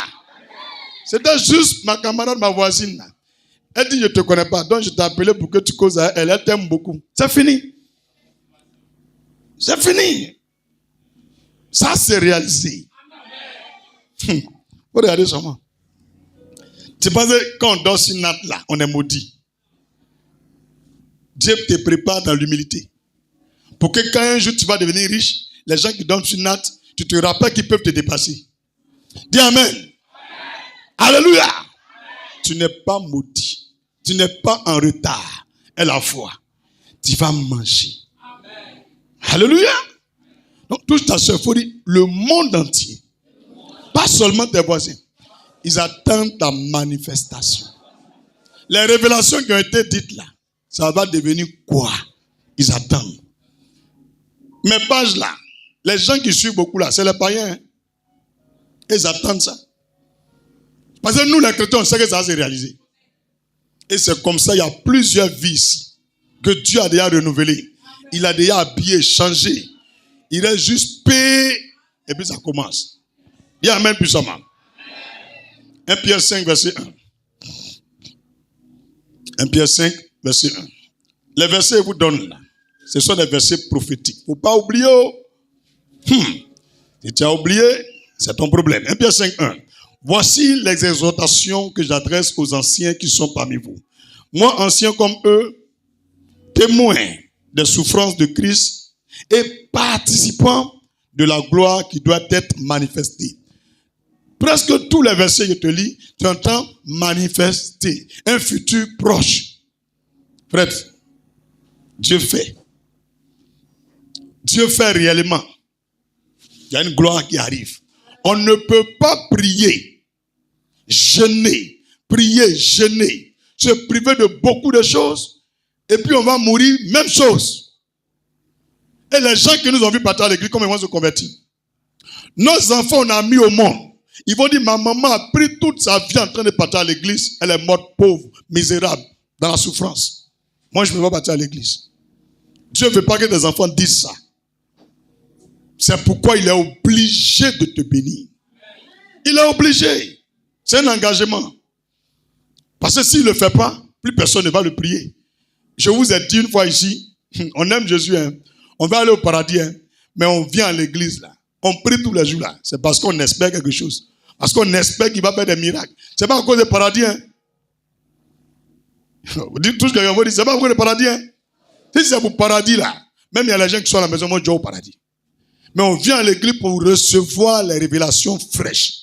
C'était juste ma camarade, ma voisine, là. Elle dit, je ne te connais pas. Donc, je t'ai appelé pour que tu causes à elle. Elle t'aime beaucoup. C'est fini. C'est fini. Ça, c'est réalisé. Faut regarder sur moi. Tu penses que quand on dort sur natte là, on est maudit. Dieu te prépare dans l'humilité. Pour que quand un jour tu vas devenir riche, les gens qui dorment sur natte, tu te rappelles qu'ils peuvent te dépasser. Dis amen. Amen. Alléluia. Amen. Tu n'es pas maudit. Tu n'es pas en retard. Et la foi, tu vas manger. Amen. Alléluia. Donc, touche ta soeur, il faut dire le monde entier. Pas seulement tes voisins. Ils attendent ta manifestation. Les révélations qui ont été dites là, ça va devenir quoi? Ils attendent. Mes pages là, les gens qui suivent beaucoup là, c'est les païens. Hein? Ils attendent ça. Parce que nous les chrétiens, on sait que ça va se réaliser. Et c'est comme ça, il y a plusieurs vies ici que Dieu a déjà renouvelées. Il a déjà habillé, changé. Il reste juste paix et puis ça commence. Dis amen puissamment. 1 Pierre 5, verset 1. 1 Pierre 5, verset 1. Les versets vous donnent là. Ce sont des versets prophétiques. Il ne faut pas oublier. Si tu as oublié, c'est ton problème. 1 Pierre 5, 1. Voici les exhortations que j'adresse aux anciens qui sont parmi vous. Moi, ancien comme eux, témoin des souffrances de Christ et participant de la gloire qui doit être manifestée. Presque tous les versets que je te lis, tu entends manifester. Un futur proche. Frère, Dieu fait. Dieu fait réellement. Il y a une gloire qui arrive. On ne peut pas prier, jeûner, prier, jeûner, se priver de beaucoup de choses, et puis on va mourir, même chose. Et les gens qui nous ont vu partir à l'église, comment ils vont se convertir? Nos enfants, on a mis au monde. Ils vont dire, ma maman a pris toute sa vie en train de partir à l'église, elle est morte pauvre, misérable, dans la souffrance. Moi, je ne veux pas partir à l'église. Dieu ne veut pas que tes enfants disent ça. C'est pourquoi il est obligé de te bénir. Il est obligé. C'est un engagement. Parce que s'il ne le fait pas, plus personne ne va le prier. Je vous ai dit une fois ici, on aime Jésus, hein. On va aller au paradis, hein. Mais on vient à l'église là. On prie tous les jours là. C'est parce qu'on espère quelque chose. Parce qu'on espère qu'il va faire des miracles. C'est pas à cause du paradis, hein. Vous dites tout ce que vous dites, c'est pas à cause du paradis, hein. Si c'est pour le paradis là, même il y a les gens qui sont à la maison, moi je vais au paradis. Mais on vient à l'église pour recevoir les révélations fraîches,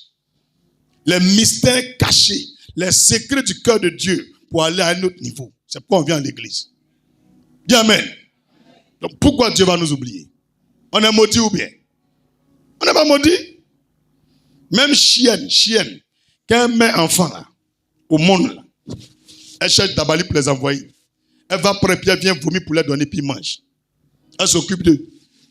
les mystères cachés, les secrets du cœur de Dieu pour aller à un autre niveau. C'est pourquoi on vient à l'église. Dis amen. Donc pourquoi Dieu va nous oublier? On est maudit ou bien? On n'est pas maudit. Même chienne, quand elle met enfant là, au monde là, elle cherche Dabali pour les envoyer. Elle va prendre, puis elle vient vomir pour les donner, puis il mange. Elle s'occupe d'eux.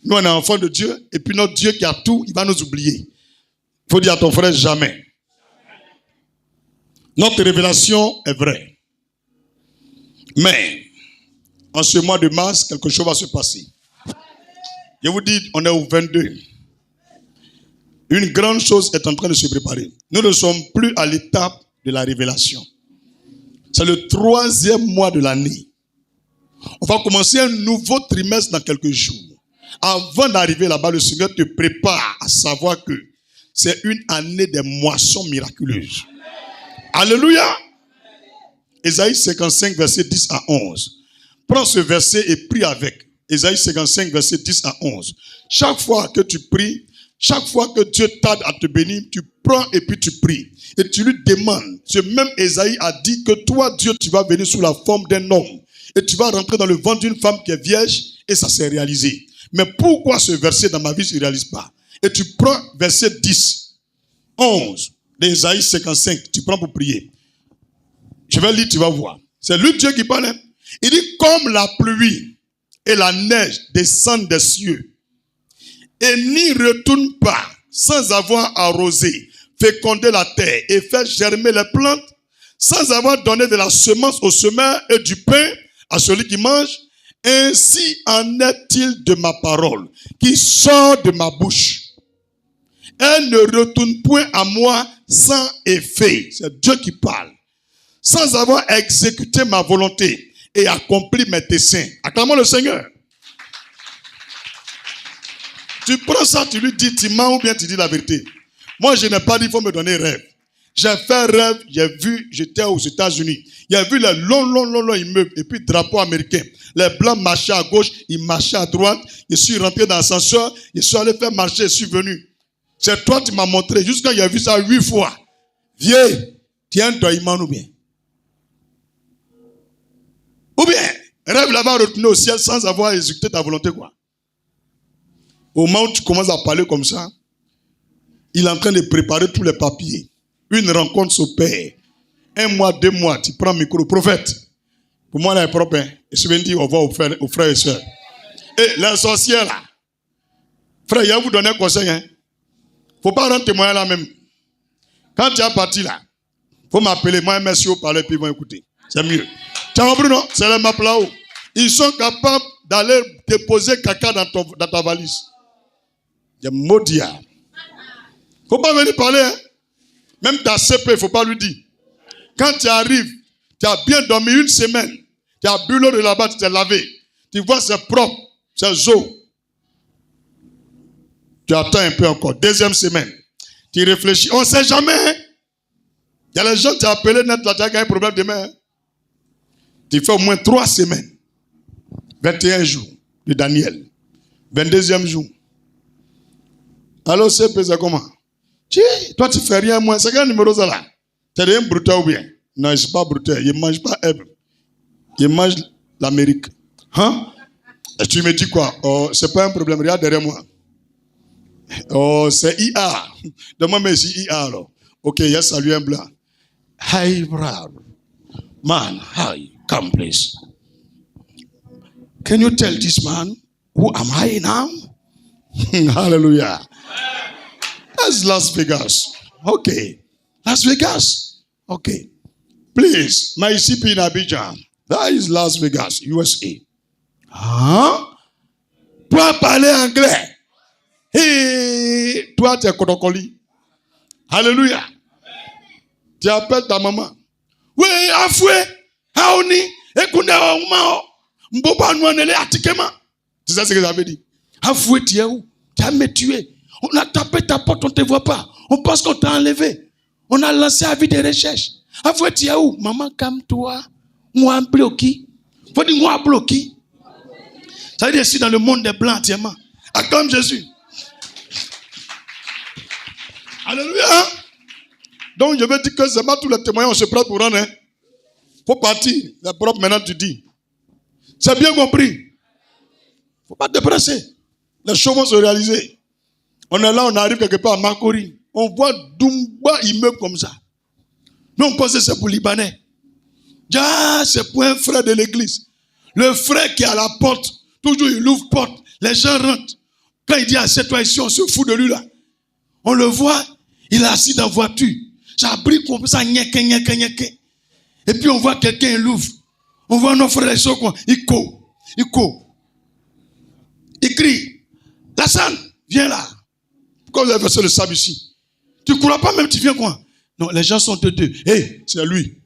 Nous, on est enfants de Dieu, et puis notre Dieu qui a tout, il va nous oublier. Il faut dire à ton frère, jamais. Notre révélation est vraie. Mais, en ce mois de mars, quelque chose va se passer. Je vous dis, on est au 22. Une grande chose est en train de se préparer. Nous ne sommes plus à l'étape de la révélation. C'est le 3e mois de l'année. On va commencer un nouveau trimestre dans quelques jours. Avant d'arriver là-bas, le Seigneur te prépare à savoir que c'est une année des moissons miraculeuses. Alléluia. Ésaïe 55, verset 10 à 11. Prends ce verset et prie avec. Ésaïe 55, verset 10 à 11. Chaque fois que tu pries, chaque fois que Dieu t'aide à te bénir, tu prends et puis tu pries. Et tu lui demandes. Ce même Ésaïe a dit que toi, Dieu, tu vas venir sous la forme d'un homme. Et tu vas rentrer dans le ventre d'une femme qui est vierge. Et ça s'est réalisé. Mais pourquoi ce verset dans ma vie ne se réalise pas? Et tu prends verset 10, 11 d'Ésaïe 55. Tu prends pour prier. Je vais lire, tu vas voir. C'est lui Dieu qui parle. Il dit, comme la pluie et la neige descendent des cieux et n'y retournent pas sans avoir arrosé, fécondé la terre et fait germer les plantes, sans avoir donné de la semence au semeur et du pain à celui qui mange, ainsi en est-il de ma parole qui sort de ma bouche. Elle ne retourne point à moi sans effet. C'est Dieu qui parle. Sans avoir exécuté ma volonté et accompli mes desseins. Acclamons le Seigneur. Tu prends ça, tu lui dis, tu mens ou bien tu dis la vérité. Moi, je n'ai pas dit, il faut me donner rêve. J'ai fait rêve, j'ai vu, j'étais aux États-Unis. J'ai vu les longs immeubles et puis drapeau américain. Les blancs marchaient à gauche, ils marchaient à droite. Je suis rentré dans l'ascenseur, je suis allé faire marcher, je suis venu. C'est toi qui m'as montré, jusqu'à j'ai vu ça 8 fois. Viens, tiens, doïman ou bien. Ou bien, rêve là-bas retourner au ciel sans avoir exécuté ta volonté, quoi. Au moment où tu commences à parler comme ça, il est en train de préparer tous les papiers. Une rencontre s'opère. 1 mois, 2 mois, tu prends le micro. Prophète, pour moi, là, est propre. Hein? Et je viens dire au revoir aux frères et sœurs. Et les sorcières, là. Frère, il va vous donner un conseil. Hein? Faut pas rendre témoin là même. Quand tu as parti là, faut m'appeler. Moi, un monsieur au parler, puis ils vont écouter. C'est mieux. Tiens, Bruno, c'est les maps là-haut. Ils sont capables d'aller déposer caca dans ta valise. Il y a maudit. Faut pas venir parler. Hein? Même ta CP, il ne faut pas lui dire. Quand tu arrives, tu as bien dormi 1 semaine. Tu as bu l'eau de là-bas, tu t'es lavé. Tu vois, c'est propre, c'est eau. Tu attends un peu encore. 2e semaine. Tu réfléchis. On ne sait jamais. Hein? Il y a les gens qui t'ont appelé net là, tu as un problème demain. Hein? Tu fais au moins 3 semaines. 21 jours de Daniel. 22e jour. Alors, c'est comment? Toi, tu fais rien, moi. C'est quel numéro ça là? Tu es un brutal ou bien? Non, je ne suis pas brutal. Il ne mange pas Èbre. Il mange l'Amérique. Hein? Et tu me dis quoi? Oh, c'est pas un problème. Regarde derrière moi. Oh, c'est IA. Demande-moi ici IA alors. Ok, yes, salut un blanc. Hi, brother. Man, hi. Come, please. Can you tell this man who am I now? Hallelujah. That's Las Vegas. Okay. Las Vegas. Okay. Please, my CP in Abidjan. That is Las Vegas, USA. Hein? Toi, parler anglais. Hey, toi, tu es Kodokoli. Hallelujah. Tu appelles ta maman. Oui, Afoué. Haoni. Ekunda Oumao. C'est ça ce que j'avais dit. Avouez, tu es où? Tu as me tué. On a tapé ta porte, on ne te voit pas. On pense qu'on t'a enlevé. On a lancé à vie de recherche. Avouez, tu es où? Maman, calme-toi. Moi, bloqué. Faut dire moi, bloqué. Ça veut dire ici dans le monde des blancs entièrement. Acclame Jésus. Alléluia. Donc je veux dire que c'est pas tous les témoignages on se prend pour rendre. Hein. Faut partir. La propre maintenant tu dis. C'est bien compris. Faut pas te presser. Les choses vont se réaliser. On est là, on arrive quelque part à Makori. On voit Dumba immeuble comme ça. Nous on pense que c'est pour Libanais. Ah, c'est pour un frère de l'église. Le frère qui est à la porte, toujours il ouvre porte. Les gens rentrent. Quand il dit assieds-toi ici, on se fout de lui là. On le voit, il est assis dans la voiture. Ça brille comme ça, nyeke. Et puis on voit quelqu'un, il ouvre. On voit nos frères, il court. Il crie. Lassane, viens là. Pourquoi vous avez versé le sable ici? Tu ne crois pas même, tu viens quoi? Non, les gens sont deux. Hey, c'est lui.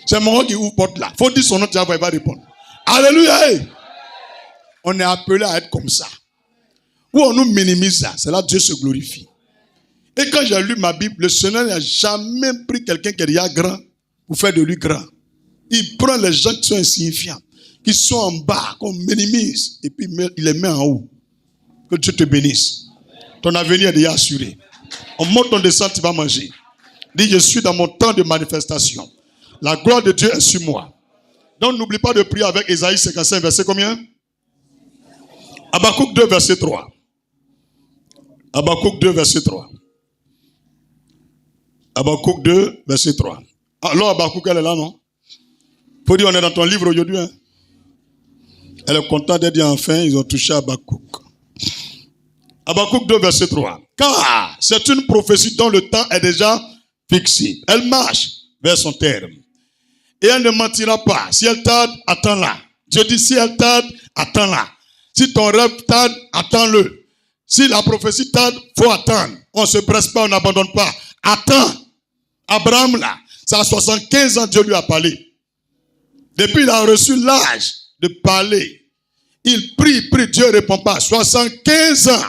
C'est mon qui ouvre porte là. Faut dire son nom, tu vas voir, il va répondre. Alléluia. Hey. On est appelé à être comme ça. Où on nous minimise ça, c'est là que Dieu se glorifie. Et quand j'ai lu ma Bible, le Seigneur n'a jamais pris quelqu'un qui est déjà grand pour faire de lui grand. Il prend les gens qui sont insignifiants, qui sont en bas, qu'on minimise, et puis il les met en haut. Que Dieu te bénisse. Ton avenir est déjà assuré. On monte, on descend, tu vas manger. Dis, je suis dans mon temps de manifestation. La gloire de Dieu est sur moi. Donc n'oublie pas de prier avec Ésaïe 55, verset combien? Habakkuk 2, verset 3. Habakkuk 2, verset 3. Habakkuk 2, verset 3. Alors Habakkuk, elle est là, non? Faut dire, on est dans ton livre aujourd'hui. Hein? Elle est contente d'être dit enfin, ils ont touché Habakkuk. Habakkuk 2, verset 3. Car c'est une prophétie dont le temps est déjà fixé. Elle marche vers son terme. Et elle ne mentira pas. Si elle tarde, attends-la. Dieu dit, si elle tarde, attends-la. Si ton rêve tarde, attends-le. Si la prophétie tarde, il faut attendre. On ne se presse pas, on n'abandonne pas. Attends. Abraham, là, ça a 75 ans, Dieu lui a parlé. Depuis, il a reçu l'âge de parler. Il prie, Dieu ne répond pas. 75 ans,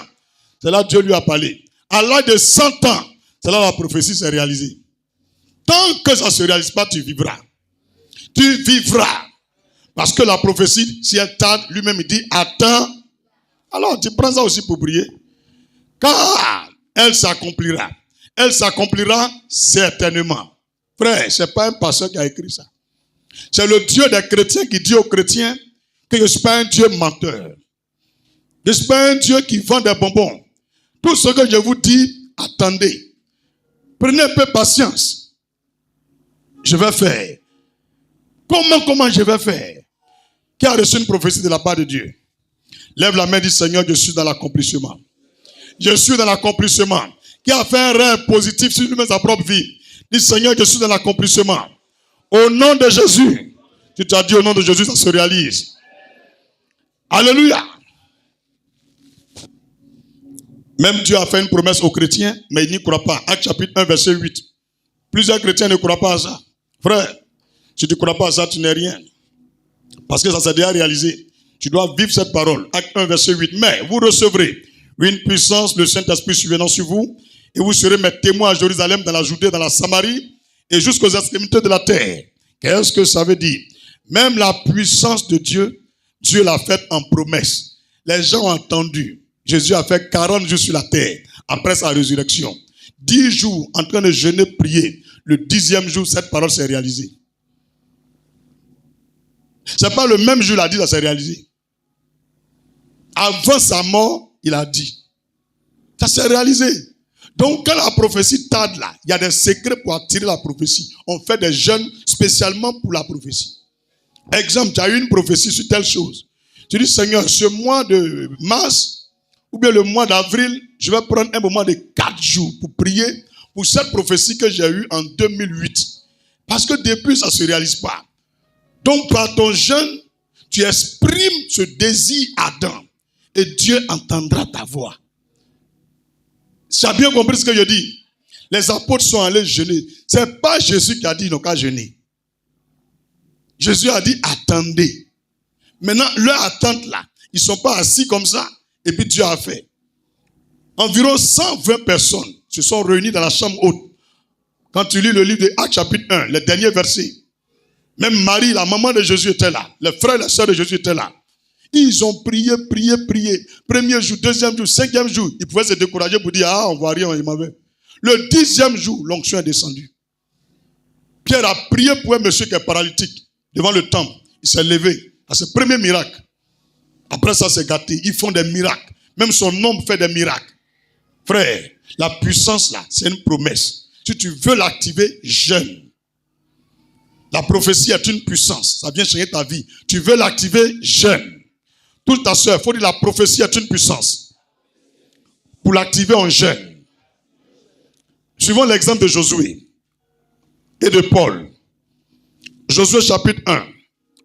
c'est là que Dieu lui a parlé. À l'âge de 100 ans, c'est là que la prophétie s'est réalisée. Tant que ça ne se réalise pas, tu vivras. Tu vivras. Parce que la prophétie, si elle tarde, lui-même il dit, attends. Alors, tu prends ça aussi pour prier. Car elle s'accomplira. Elle s'accomplira certainement. Frère, ce n'est pas un pasteur qui a écrit ça. C'est le Dieu des chrétiens qui dit aux chrétiens que je ne suis pas un Dieu menteur. Je ne suis pas un Dieu qui vend des bonbons. Tout ce que je vous dis, attendez. Prenez un peu patience. Je vais faire. Comment je vais faire? Qui a reçu une prophétie de la part de Dieu? Lève la main et dis, Seigneur, je suis dans l'accomplissement. Je suis dans l'accomplissement. Qui a fait un rêve positif sur lui-même sa propre vie? Dis, Seigneur, je suis dans l'accomplissement. Au nom de Jésus. Tu t'as dit au nom de Jésus, ça se réalise. Alléluia. Même Dieu a fait une promesse aux chrétiens, mais ils n'y croient pas. Acte chapitre 1, verset 8. Plusieurs chrétiens ne croient pas à ça. Frère, si tu ne crois pas à ça, tu n'es rien. Parce que ça s'est déjà réalisé. Tu dois vivre cette parole. Acte 1, verset 8. Mais vous recevrez une puissance, le Saint-Esprit survenant sur vous, et vous serez mes témoins à Jérusalem, dans la Judée, dans la Samarie, et jusqu'aux extrémités de la terre. Qu'est-ce que ça veut dire? Même la puissance de Dieu, Dieu l'a faite en promesse. Les gens ont entendu. Jésus a fait 40 jours sur la terre, après sa résurrection. 10 jours en train de jeûner, prier. Le 10e jour, cette parole s'est réalisée. C'est pas le même jour, il a dit, ça s'est réalisé. Avant sa mort, il a dit. Ça s'est réalisé. Donc, quand la prophétie tarde là, il y a des secrets pour attirer la prophétie. On fait des jeûnes spécialement pour la prophétie. Exemple, tu as eu une prophétie sur telle chose. Tu dis, Seigneur, ce mois de mars, ou bien le mois d'avril, je vais prendre un moment de 4 jours pour prier pour cette prophétie que j'ai eue en 2008. Parce que depuis, ça ne se réalise pas. Donc, par ton jeûne, tu exprimes ce désir ardent. Et Dieu entendra ta voix. Tu as bien compris ce que je dis? Les apôtres sont allés jeûner. Ce n'est pas Jésus qui a dit, ils n'ont qu'à jeûner. Jésus a dit, attendez. Maintenant, leur attente là, ils ne sont pas assis comme ça, et puis Dieu a fait. Environ 120 personnes se sont réunies dans la chambre haute. Quand tu lis le livre de Actes chapitre 1, le dernier verset, même Marie, la maman de Jésus était là. Les frères et les sœurs de Jésus étaient là. Ils ont prié. Premier jour, deuxième jour, cinquième jour, ils pouvaient se décourager pour dire, on ne voit rien, il m'avait. Le 10e jour, l'onction est descendue. Pierre a prié pour un monsieur qui est paralytique devant le temple. Il s'est levé. C'est le premier miracle. Après ça, c'est gâté. Ils font des miracles. Même son homme fait des miracles. Frère, la puissance là, c'est une promesse. Si tu veux l'activer, jeûne. La prophétie est une puissance. Ça vient changer ta vie. Tu veux l'activer, jeûne. Toute ta soeur, il faut dire la prophétie est une puissance. Pour l'activer, on jeûne. Suivons l'exemple de Josué et de Paul. Josué chapitre 1,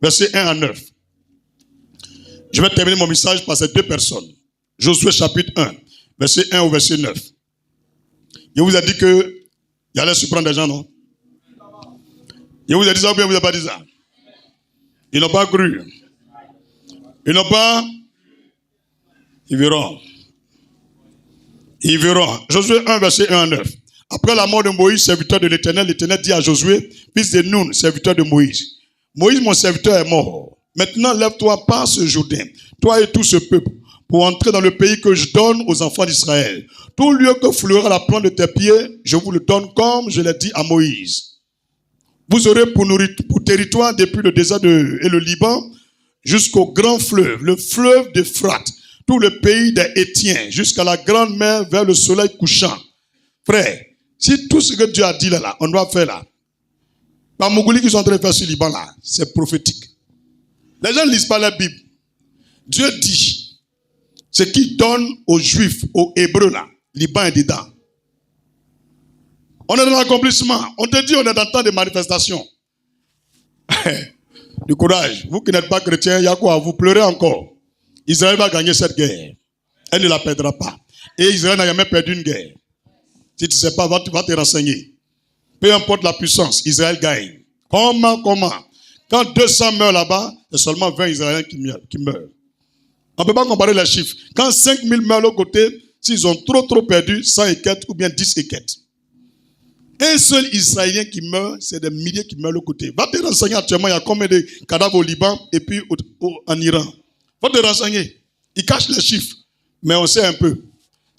verset 1 à 9. Je vais terminer mon message par ces deux personnes. Josué chapitre 1, verset 1 au verset 9. Il vous a dit qu'il allait surprendre des gens, non? Il vous a dit ça ou bien il vous a pas dit ça? Ils n'ont pas cru. Ils n'ont pas... Ils verront. Ils verront. Josué 1, verset 1 à 9. Après la mort de Moïse, serviteur de l'Éternel, l'Éternel dit à Josué, fils de Nun, serviteur de Moïse, Moïse, mon serviteur, est mort. Maintenant, lève-toi, passe ce Jourdain, toi et tout ce peuple, pour entrer dans le pays que je donne aux enfants d'Israël. Tout lieu que fleura la plante de tes pieds, je vous le donne comme je l'ai dit à Moïse. Vous aurez pour territoire depuis le désert et le Liban jusqu'au grand fleuve, le fleuve d'Euphrate, tout le pays des Hétiens, jusqu'à la grande mer vers le soleil couchant. Frère, si tout ce que Dieu a dit là, on doit faire là. Par Mougouli qui sont en train de faire sur le Liban là, c'est prophétique. Les gens ne lisent pas la Bible. Dieu dit, ce qu'il donne aux Juifs, aux Hébreux là, Liban est dedans. On est dans l'accomplissement. On te dit, on est dans le temps de manifestation. Du courage. Vous qui n'êtes pas chrétiens, il y a quoi? Vous pleurez encore. Israël va gagner cette guerre. Elle ne la perdra pas. Et Israël n'a jamais perdu une guerre. Si tu ne sais pas, va te renseigner. Peu importe la puissance, Israël gagne. Comment? Quand 200 meurent là-bas, c'est seulement 20 Israéliens qui meurent. On ne peut pas comparer les chiffres. Quand 5000 meurent de l'autre côté, s'ils ont trop perdu, 100 et quelques ou bien 10 et quelques. Un seul Israélien qui meurt, c'est des milliers qui meurent de l'autre côté. Va te renseigner actuellement, il y a combien de cadavres au Liban et puis en Iran. Va te renseigner. Ils cachent les chiffres, mais on sait un peu.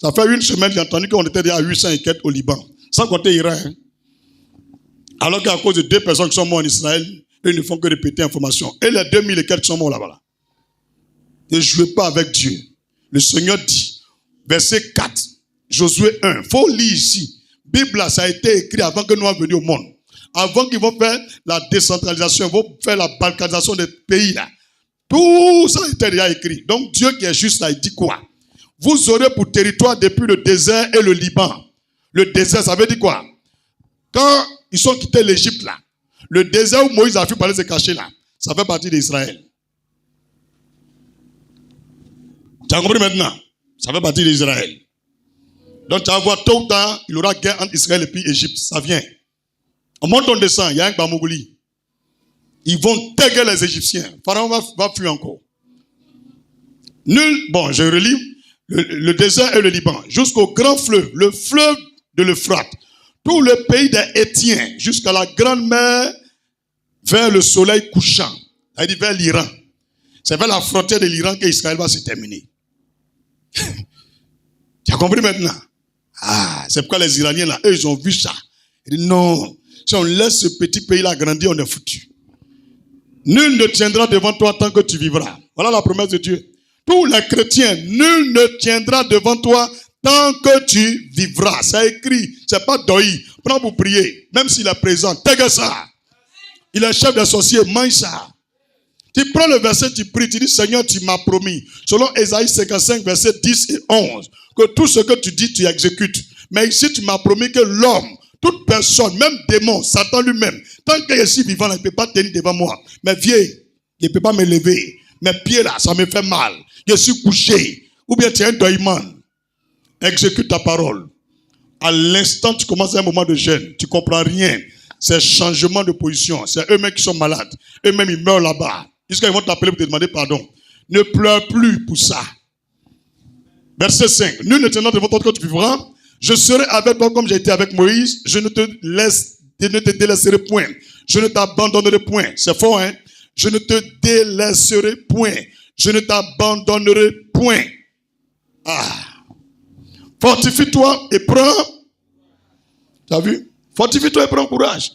Ça fait une semaine, j'ai entendu qu'on était déjà à 800 et quelques au Liban. Sans compter Iran. Hein. Alors qu'à cause de 2 personnes qui sont mortes en Israël, ils ne font que répéter l'information. Et les 2000 et quelques sont morts là-bas. Ne jouez pas avec Dieu. Le Seigneur dit, verset 4, Josué 1, il faut lire ici. Bible, là, ça a été écrit avant que nous soyons venus au monde. Avant qu'ils vont faire la décentralisation, ils vont faire la balkanisation des pays là. Tout ça était déjà écrit. Donc Dieu qui est juste là, il dit quoi? Vous aurez pour territoire depuis le désert et le Liban. Le désert, ça veut dire quoi? Quand ils sont quittés l'Égypte là, le désert où Moïse a pu parler se cacher là, ça fait partie d'Israël. Tu as compris maintenant? Ça fait partie d'Israël. Donc tu vas voir tôt ou tard, il y aura guerre entre Israël et puis Égypte. Ça vient. On monte, on descend, il y a un Bamougli. Ils vont taguer les Égyptiens. Pharaon va fuir encore. Bon, je relis. Le désert et le Liban, jusqu'au grand fleuve, le fleuve de l'Euphrate, tout le pays des Hétiens, jusqu'à la grande mer, vers le soleil couchant, c'est-à-dire vers l'Iran. C'est vers la frontière de l'Iran qu'Israël va se terminer. Tu as compris maintenant? Ah, c'est pourquoi les Iraniens là, eux, ils ont vu ça. Ils disent non, si on laisse ce petit pays-là grandir, on est foutu. Nul ne tiendra devant toi tant que tu vivras. Voilà la promesse de Dieu. Tous les chrétiens, nul ne tiendra devant toi tant que tu vivras. C'est écrit, c'est pas doi. Prends pour prier, même s'il est présent, tègue ça. Il est chef des sorciers, mange ça. Tu prends le verset, tu pries, tu dis Seigneur, tu m'as promis, selon Ésaïe 55, verset 10 et 11, que tout ce que tu dis, tu exécutes. Mais ici, tu m'as promis que l'homme, toute personne, même démon, Satan lui-même, tant que je suis vivant, il ne peut pas tenir devant moi. Mais vieux, il ne peut pas me lever. Mes pieds là, ça me fait mal. Je suis couché. Ou bien tu es un doïman. Exécute ta parole. À l'instant, tu commences un moment de jeûne. Tu ne comprends rien. C'est changement de position. C'est eux-mêmes qui sont malades. Eux-mêmes, ils meurent là-bas. Jusqu'à ils vont t'appeler pour te demander pardon. Ne pleure plus pour ça. Verset 5. Nul ne tiendra devant toi que tu vivras. Je serai avec toi comme j'ai été avec Moïse. Je ne te délaisserai point. Je ne t'abandonnerai point. C'est fort, hein? Je ne te délaisserai point. Je ne t'abandonnerai point. Ah. Fortifie-toi et prends. Tu as vu? Fortifie-toi et prends courage.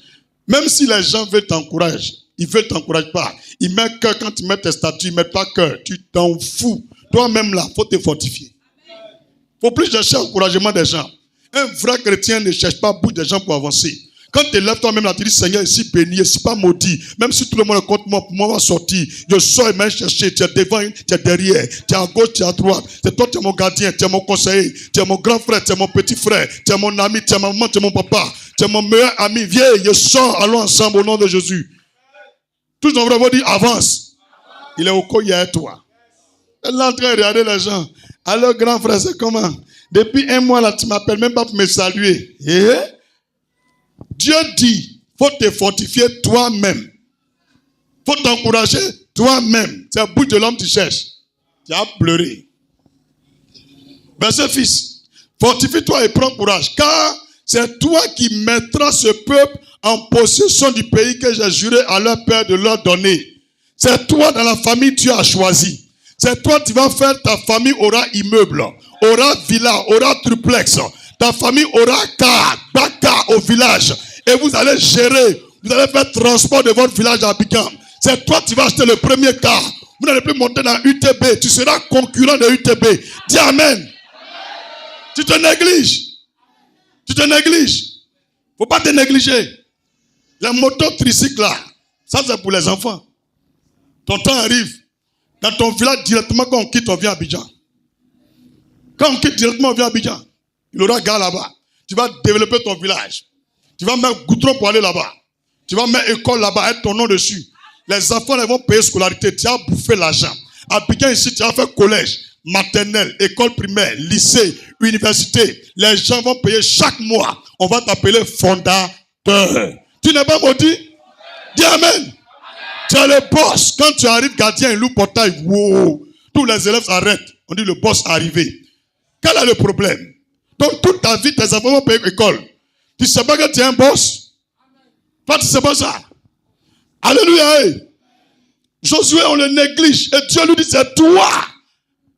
Même si les gens veulent t'encourager, ils veulent t'encourager pas. Ils mettent cœur quand ils mettent tes statuts, ils mettent pas cœur. Tu t'en fous. Toi-même là, faut te fortifier. Faut plus chercher l'encouragement des gens. Un vrai chrétien ne cherche pas beaucoup de gens pour avancer. Quand tu lèves toi-même là, tu dis Seigneur, ici béni, ici pas maudit. Même si tout le monde est contre moi, pour moi, on va sortir. Je sors et même chercher. Tu es devant, tu es derrière. Tu es à gauche, tu es à droite. C'est toi, tu es mon gardien, tu es mon conseiller. Tu es mon grand frère, tu es mon petit frère. Tu es mon ami, tu es ma maman, tu es mon papa. Tu es mon meilleur ami. Viens, je sors, allons ensemble au nom de Jésus. Tous nos frères vont dire avance. Il est au collier à toi. Elle est en train de regarder les gens. Alors, grand frère, c'est comment? Depuis un mois là, tu m'appelles même pas pour me saluer. Dieu dit, faut te fortifier toi-même. Faut t'encourager toi-même. C'est le bout de l'homme que tu cherches. Tu as pleuré. Verset fils, fortifie-toi et prends courage, car c'est toi qui mettras ce peuple en possession du pays que j'ai juré à leur père de leur donner. C'est toi dans la famille tu as choisi. C'est toi qui vas faire, ta famille aura immeuble, aura villa, aura triplex. Ta famille aura car, baka au village. Et vous allez gérer, vous allez faire transport de votre village à Abidjan. C'est toi qui vas acheter le premier car. Vous n'allez plus monter dans UTB. Tu seras concurrent de UTB. Dis Amen. Tu te négliges. Tu te négliges. Faut pas te négliger. La moto tricycle là, ça c'est pour les enfants. Ton temps arrive. Dans ton village, directement, quand on quitte, on vient à Abidjan. Quand on quitte directement, on vient à Abidjan. Il aura gare là-bas. Tu vas développer ton village. Tu vas mettre goudron pour aller là-bas. Tu vas mettre école là-bas, avec ton nom dessus. Les enfants ils vont payer scolarité. Tu as bouffé l'argent. À Abidjan, ici, tu as fait collège, maternelle, école primaire, lycée, université. Les gens vont payer chaque mois. On va t'appeler fondateur. Tu n'es pas maudit? Dis Amen. Tu es le boss. Quand tu arrives, gardien, il loue portail. Wow. Tous les élèves s'arrêtent. On dit le boss est arrivé. Quel est le problème? Donc toute ta vie, tes enfants vont payer l'école. Tu ne sais pas que tu es un boss? Toi, tu ne sais pas ça. Alléluia. Josué, on le néglige. Et Dieu lui dit, c'est toi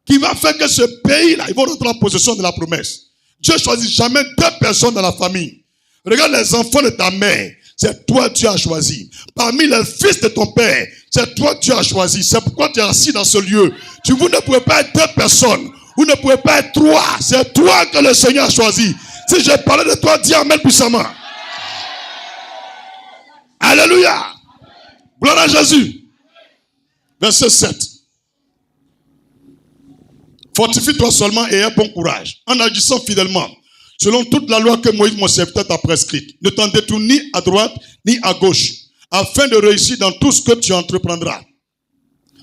qui va faire que ce pays-là, ils vont rentrer en possession de la promesse. Dieu ne choisit jamais deux personnes dans la famille. Regarde les enfants de ta mère. C'est toi que tu as choisi. Parmi les fils de ton père, c'est toi que tu as choisi. C'est pourquoi tu es assis dans ce lieu. Vous ne pouvez pas être deux personnes. Vous ne pouvez pas être trois. C'est toi que le Seigneur a choisi. Si je parlais de toi, dis Amen puissamment. Alléluia. Gloire à Jésus. Verset 7. Fortifie-toi seulement et aie bon courage, en agissant fidèlement, selon toute la loi que Moïse, mon serviteur, t'a prescrite. Ne t'en détourne ni à droite, ni à gauche, afin de réussir dans tout ce que tu entreprendras.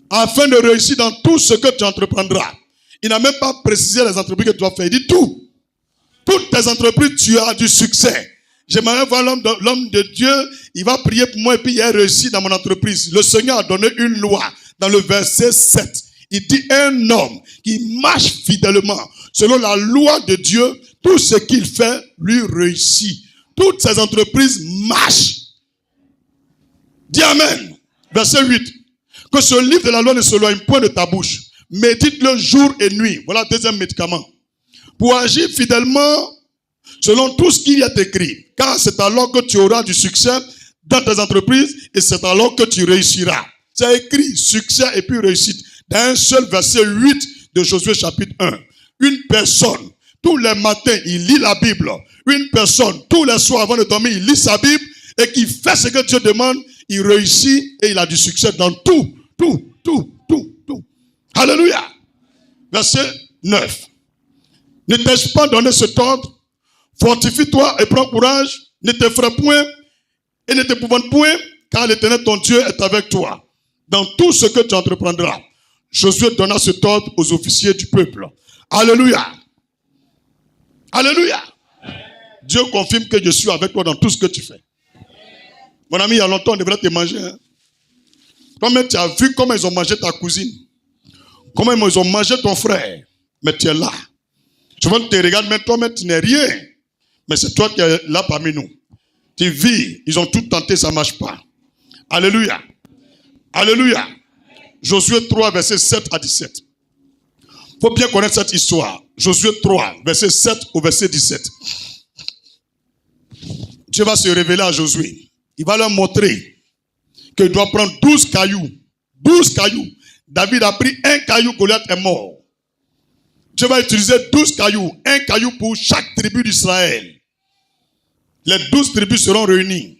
Afin de réussir dans tout ce que tu entreprendras. Il n'a même pas précisé les entreprises que tu dois faire. Il dit tout. Toutes tes entreprises, tu as du succès. J'aimerais voir l'homme de Dieu, il va prier pour moi et puis il a réussi dans mon entreprise. Le Seigneur a donné une loi dans le verset 7. Il dit un homme qui marche fidèlement selon la loi de Dieu, tout ce qu'il fait lui réussit. Toutes ses entreprises marchent. Dis Amen. Verset 8. Que ce livre de la loi ne s'éloigne point de ta bouche. Médite-le jour et nuit. Voilà le deuxième médicament. Pour agir fidèlement selon tout ce qu'il y a écrit. Car c'est alors que tu auras du succès dans tes entreprises et c'est alors que tu réussiras. C'est écrit succès et puis réussite. Dans un seul verset 8 de Josué chapitre 1. Une personne, tous les matins, il lit la Bible. Une personne, tous les soirs avant de dormir, il lit sa Bible et qui fait ce que Dieu demande, il réussit et il a du succès dans tout. Alléluia. Verset 9. Ne t'ai-je pas donné cet ordre? Fortifie-toi et prends courage. Ne t'effraie point et ne t'épouvante point, car l'Éternel ton Dieu est avec toi dans tout ce que tu entreprendras. Josué donna cet ordre aux officiers du peuple. Alléluia. Alléluia. Dieu confirme que je suis avec toi dans tout ce que tu fais. Mon ami, il y a longtemps, on devrait te manger. Hein? Toi-même, tu as vu comment ils ont mangé ta cousine. Comment ils ont mangé ton frère. Mais tu es là. Souvent, tu te regardes, mais toi-même, tu n'es rien. Mais c'est toi qui es là parmi nous. Tu vis. Ils ont tout tenté, ça ne marche pas. Alléluia. Alléluia. Josué 3, verset 7 à 17. Il faut bien connaître cette histoire. Josué 3, verset 7 au verset 17. Dieu va se révéler à Josué. Il va leur montrer qu'il doit prendre 12 cailloux. 12 cailloux. David a pris un caillou, Goliath est mort. Dieu va utiliser 12 cailloux. Un caillou pour chaque tribu d'Israël. Les 12 tribus seront réunies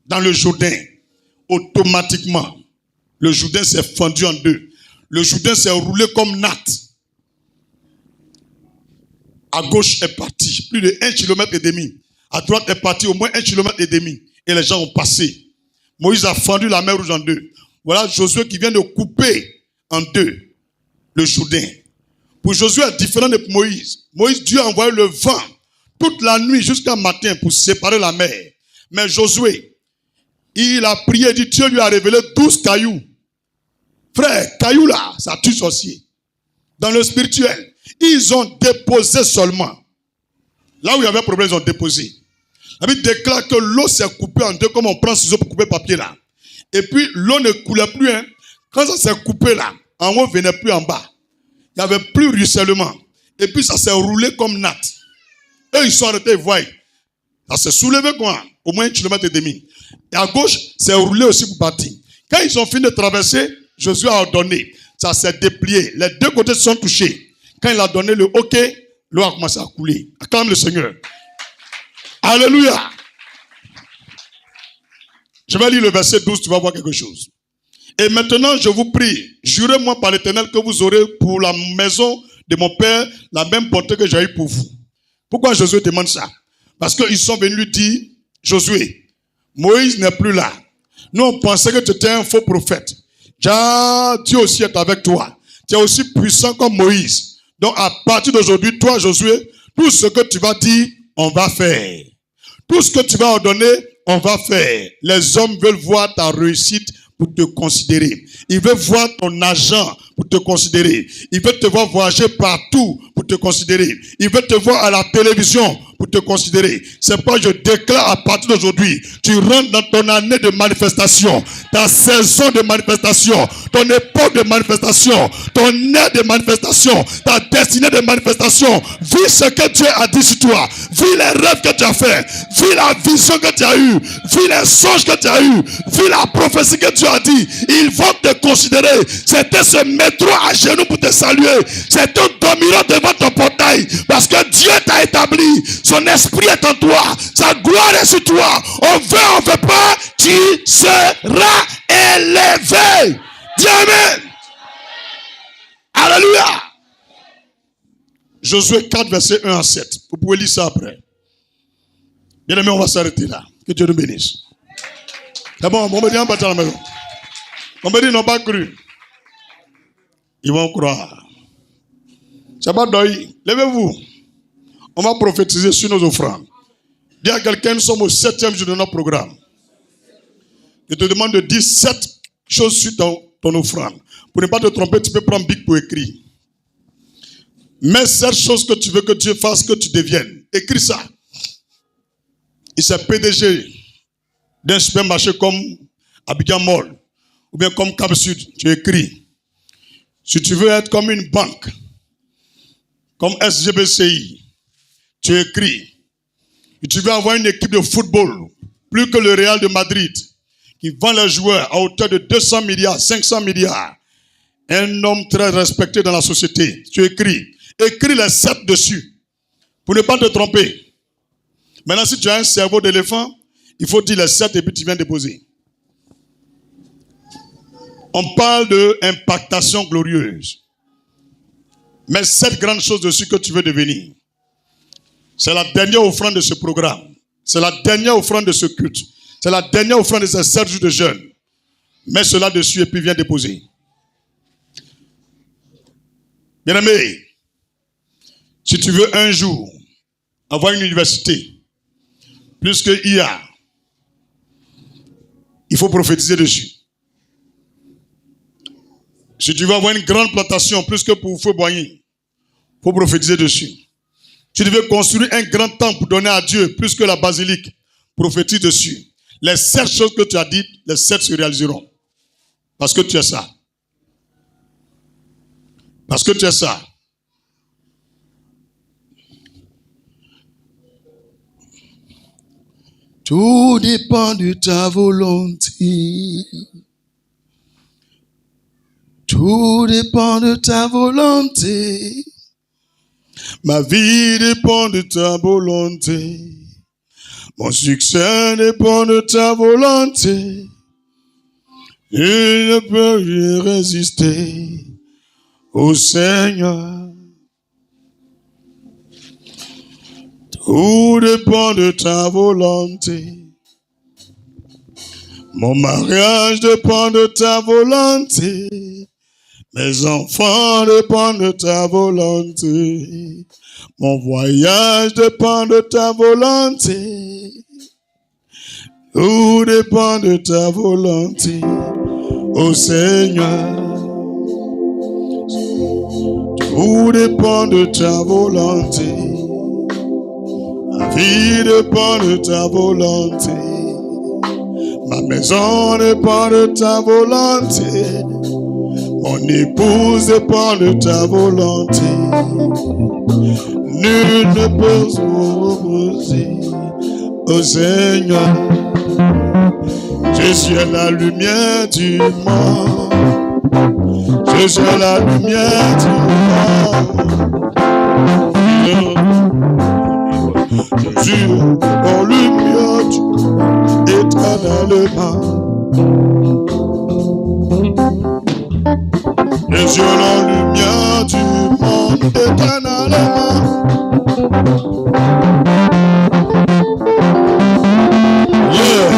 dans le Jourdain. Automatiquement, le Jourdain s'est fendu en deux. Le Jourdain s'est roulé comme natte. À gauche est parti, plus de 1,5 km. À droite est parti au moins 1,5 km. Et les gens ont passé. Moïse a fendu la mer Rouge en deux. Voilà Josué qui vient de couper en deux le Jourdain. Pour Josué est différent de Moïse. Moïse, Dieu a envoyé le vent toute la nuit jusqu'à matin pour séparer la mer. Mais Josué, il a prié, dit, Dieu lui a révélé 12 cailloux. Frère, cailloux là, ça tue sorcier. Dans le spirituel, ils ont déposé seulement. Là où il y avait un problème, ils ont déposé. La Bible déclare que l'eau s'est coupée en deux, comme on prend ciseaux pour couper papier là. Et puis l'eau ne coulait plus. Hein. Quand ça s'est coupé là, en haut venait plus en bas. Il n'y avait plus ruissellement. Et puis ça s'est roulé comme natte. Eux, ils sont arrêtés, ils voient. Ça s'est soulevé quoi? Au moins 1,5 km. Et à gauche, c'est roulé aussi pour partir. Quand ils ont fini de traverser, Josué a ordonné. Ça s'est déplié. Les deux côtés se sont touchés. Quand il a donné le OK, l'eau a commencé à couler. Acclame le Seigneur. Alléluia. Je vais lire le verset 12, tu vas voir quelque chose. Et maintenant, je vous prie, jurez-moi par l'Éternel que vous aurez pour la maison de mon Père la même bonté que j'ai eue pour vous. Pourquoi Josué demande ça? Parce qu'ils sont venus lui dire, Josué, Moïse n'est plus là. Nous, on pensait que tu étais un faux prophète. Dieu aussi est avec toi. Tu es aussi puissant comme Moïse. Donc, à partir d'aujourd'hui, toi, Josué, tout ce que tu vas dire, on va faire. Tout ce que tu vas ordonner, on va faire. Les hommes veulent voir ta réussite pour te considérer. Ils veulent voir ton argent pour te considérer. Ils veulent te voir voyager partout pour te considérer. Ils veulent te voir à la télévision pour te considérer. C'est pourquoi je déclare à partir d'aujourd'hui, tu rentres dans ton année de manifestation, ta saison de manifestation, ton époque de manifestation, ton aire de manifestation, ta destinée de manifestation. Vis ce que Dieu a dit sur toi. Vis les rêves que tu as fait. Vis la vision que tu as eue. Vis les songes que tu as eus. Vis la prophétie que Dieu a dit. Ils vont te considérer. C'était ce métro à genoux pour te saluer. C'est un dominant devant ton portail. Parce que Dieu t'a établi. Son esprit est en toi. Sa gloire est sur toi. On veut pas. Tu seras élevé. Dis Amen. Alléluia. Josué 4, verset 1 à 7. Vous pouvez lire ça après. Bien aimé, on va s'arrêter là. Que Dieu nous bénisse. D'abord, on me dit en battant la maison. On me dit, ils n'ont pas cru. Ils vont croire. Shabbat Doi, levez-vous. On va prophétiser sur nos offrandes. Dis à quelqu'un, nous sommes au 7e jour de notre programme. Je te demande de dire 7 choses sur ton offrande. Pour ne pas te tromper, tu peux prendre Bic pour écrire. Mais 7 choses que tu veux que Dieu fasse, que tu deviennes. Écris ça. Il s'est PDG d'un supermarché comme Abidjan Mall ou bien comme Cap Sud. Tu écris. Si tu veux être comme une banque, comme SGBCI, tu écris. Si tu veux avoir une équipe de football, plus que le Real de Madrid, qui vend les joueurs à hauteur de 200 milliards, 500 milliards, un homme très respecté dans la société, tu écris. Écris les 7 dessus, pour ne pas te tromper. Maintenant, si tu as un cerveau d'éléphant, il faut dire les 7 et puis tu viens déposer. On parle de impactation glorieuse. Mais 7 grandes choses dessus que tu veux devenir. C'est la dernière offrande de ce programme. C'est la dernière offrande de ce culte. C'est la dernière offrande de ces 7 jours de jeûne. Mets cela dessus et puis viens déposer. Bien-aimé, si tu veux un jour avoir une université, plus que IA, il faut prophétiser dessus. Si tu veux avoir une grande plantation, plus que pour feu boigny, il faut prophétiser dessus. Si tu veux construire un grand temple pour donner à Dieu, plus que la basilique, prophétise dessus. Les 7 choses que tu as dites, les 7 se réaliseront. Parce que tu es ça. Parce que tu es ça. Tout dépend de ta volonté. Tout dépend de ta volonté. Ma vie dépend de ta volonté. Mon succès dépend de ta volonté. Je ne peux y résister au Seigneur. Tout dépend de ta volonté. Mon mariage dépend de ta volonté. Mes enfants dépendent de ta volonté. Mon voyage dépend de ta volonté. Tout dépend de ta volonté, ô Seigneur. Tout dépend de ta volonté. Ma vie dépend de ta volonté. Ma maison dépend de ta volonté. Mon épouse dépend de ta volonté. Nul ne peut s'opposer au Seigneur. Je suis la lumière du monde. Je suis la lumière du monde. Je suis la lumière du monde éternellement. Je suis la lumière du monde éternellement. Yeah.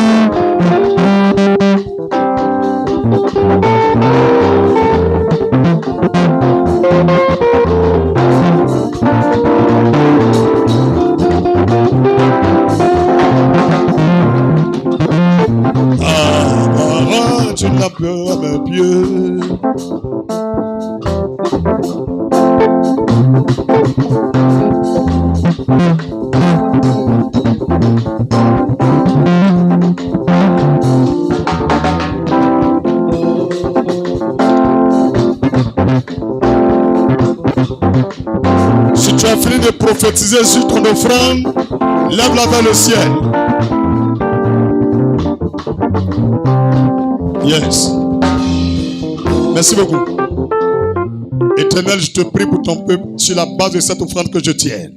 Tu n'as peur à mes pieds. Si tu as fini de prophétiser sur ton offrande, lève-la vers le ciel. Yes. Merci beaucoup. Éternel, je te prie pour ton peuple sur la base de cette offrande que je tiens.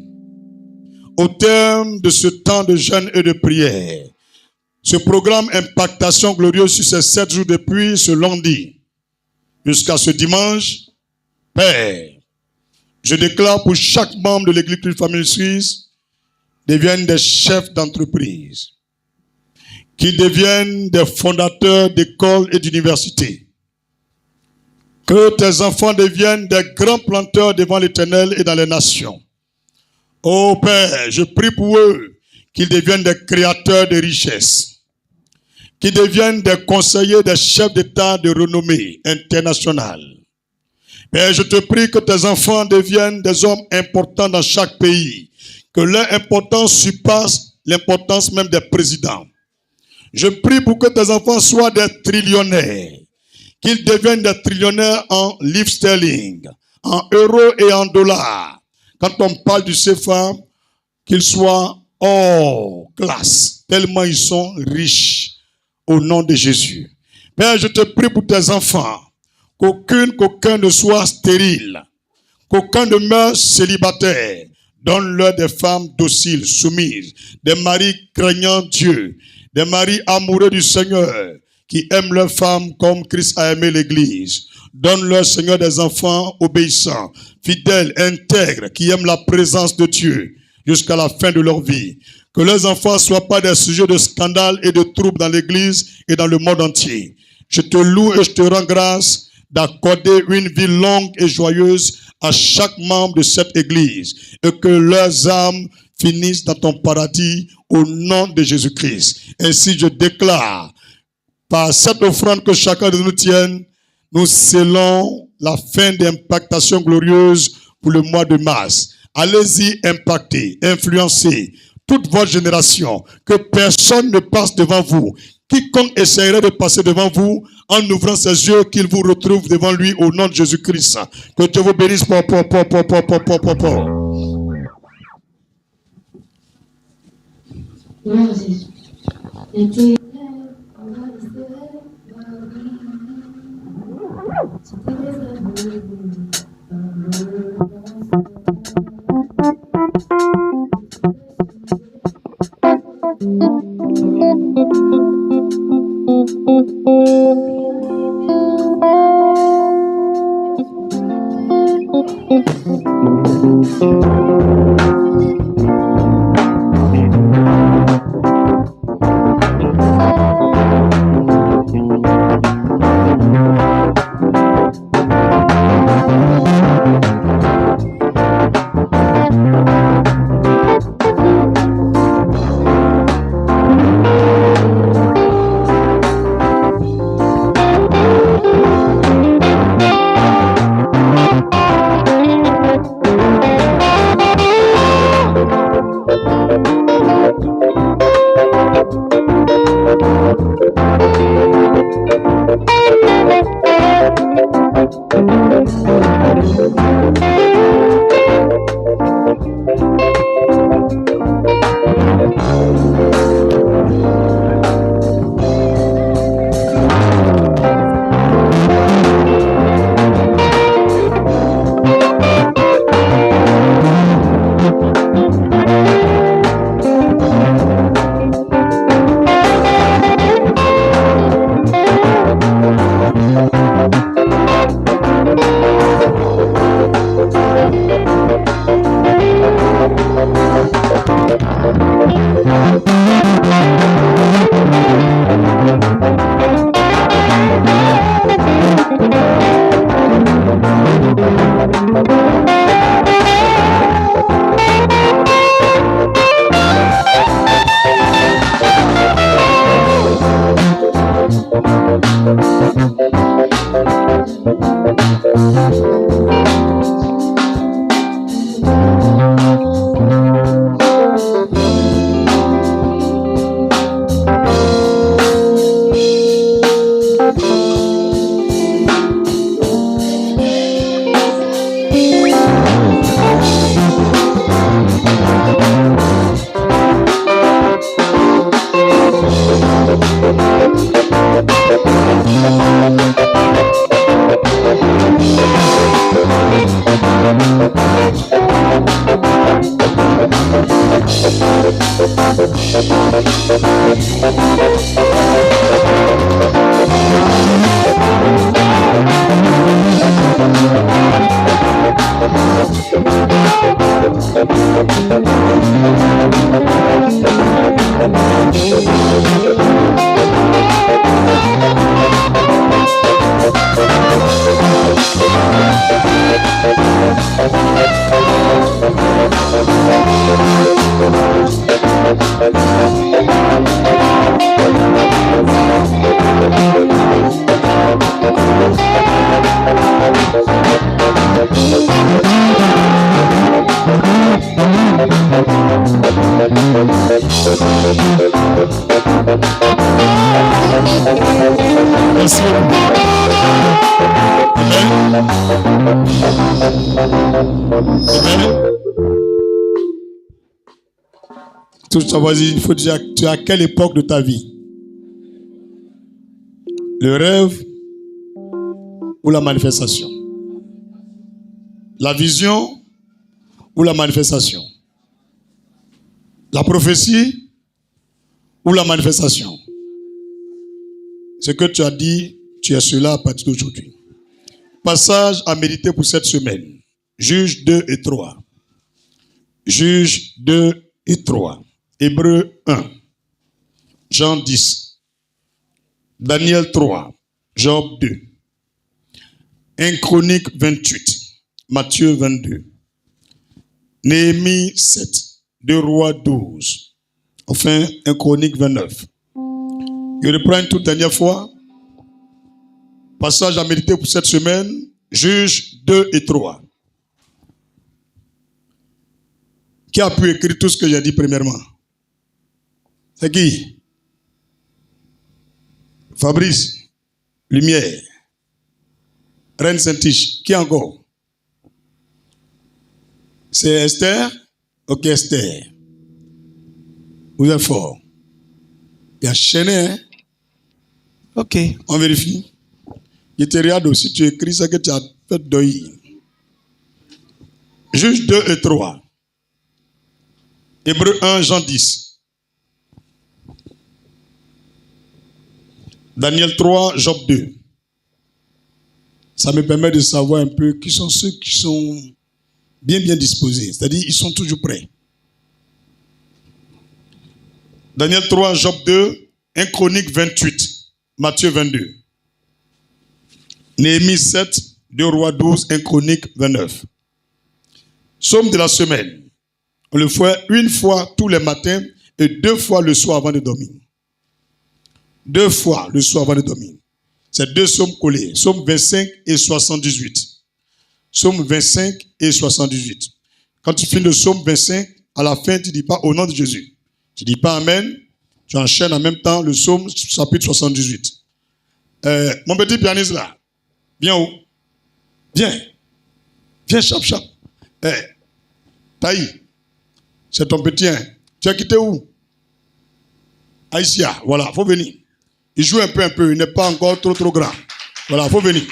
Au terme de ce temps de jeûne et de prière, ce programme Impactation Glorieuse sur ces 7 jours depuis ce lundi jusqu'à ce dimanche, Père, je déclare pour chaque membre de l'Église Christ Famille Suisse deviennent des chefs d'entreprise, qui deviennent des fondateurs d'écoles et d'universités. Que tes enfants deviennent des grands planteurs devant l'Éternel et dans les nations. Ô Père, je prie pour eux qu'ils deviennent des créateurs de richesses, qu'ils deviennent des conseillers, des chefs d'État de renommée internationale. Père, je te prie que tes enfants deviennent des hommes importants dans chaque pays, que leur importance surpasse l'importance même des présidents. Je prie pour que tes enfants soient des trillionnaires, qu'ils deviennent des trillionnaires en livres sterling, en euros et en dollars. Quand on parle du CFA, qu'ils soient hors classe, tellement ils sont riches au nom de Jésus. Père, je te prie pour tes enfants, qu'aucun ne soit stérile, qu'aucun ne meure célibataire. Donne-leur des femmes dociles, soumises, des maris craignant Dieu, des maris amoureux du Seigneur, qui aiment leurs femmes comme Christ a aimé l'Église. Donne-leur, Seigneur, des enfants obéissants, fidèles, intègres, qui aiment la présence de Dieu jusqu'à la fin de leur vie. Que leurs enfants ne soient pas des sujets de scandale et de troubles dans l'Église et dans le monde entier. Je te loue et je te rends grâce d'accorder une vie longue et joyeuse à chaque membre de cette Église et que leurs âmes finissent dans ton paradis au nom de Jésus-Christ. Ainsi je déclare par cette offrande que chacun de nous tienne nous scellons la fin d'impactation glorieuse pour le mois de mars. Allez-y impacter, influencer toute votre génération. Que personne ne passe devant vous. Quiconque essaierait de passer devant vous, en ouvrant ses yeux, qu'il vous retrouve devant lui au nom de Jésus-Christ. Que Dieu vous bénisse. Merci. Amen. Tout ça, vas-y, il faut dire, tu es à quelle époque de ta vie? Le rêve ou la manifestation? La vision ou la manifestation? La prophétie ou la manifestation? Ce que tu as dit, tu es cela à partir d'aujourd'hui. Passage à méditer pour cette semaine. Juges 2 et 3. Juges 2 et 3. Hébreux 1. Jean 10. Daniel 3. Job 2. 1 Chronique 28. Matthieu 22. Néhémie 7. 2 Rois 12. Enfin, 1 Chronique 29. Je reprends une toute dernière fois. Passage à méditer pour cette semaine, Juges 2 et 3. Qui a pu écrire tout ce que j'ai dit premièrement? C'est qui? Fabrice, Lumière, Reine Saint-Tiche. Qui encore? C'est Esther? Ok, Esther. Vous êtes fort. Il y a chaîné, hein? Ok, on vérifie. Je te regarde aussi, tu écris ce que tu as fait d'oeil. Juge 2 et 3. Hébreux 1, Jean 10. Daniel 3, Job 2. Ça me permet de savoir un peu qui sont ceux qui sont bien disposés. C'est-à-dire, ils sont toujours prêts. Daniel 3, Job 2, 1 Chronique 28, Matthieu 22. Néhémie 7, 2 Rois 12, 1 Chronique 29. Somme de la semaine. On le fait une fois tous les matins et 2 fois le soir avant de dormir. 2 fois le soir avant de dormir. C'est 2 psaumes collés. Psaume 25 et 78. Psaume 25 et 78. Quand tu finis le psaume 25, à la fin, tu ne dis pas au nom de Jésus. Tu ne dis pas Amen. Tu enchaînes en même temps le psaume chapitre 78. Mon petit pianiste là, viens où? Viens. Viens, chap. Taï, c'est ton petit, hein? Tu as quitté où? Aïssia, voilà, faut venir. Il joue un peu, il n'est pas encore trop grand. Voilà, faut venir.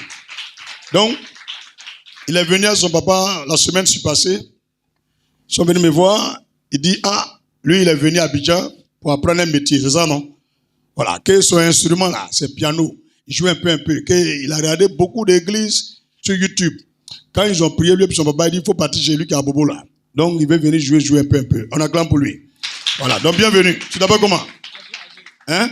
Donc, il est venu à son papa la semaine passée. Ils sont venus me voir. Il dit, lui, il est venu à Abidjan pour apprendre un métier, c'est ça, non? Voilà, que son instrument là, c'est piano. Il joue un peu. Il a regardé beaucoup d'églises sur YouTube. Quand ils ont prié, lui et son papa, il dit, il faut partir chez lui qui a Bobo là. Donc, il veut venir jouer un peu. On acclame pour lui. Voilà, donc bienvenue. Tu t'appelles comment? Hein?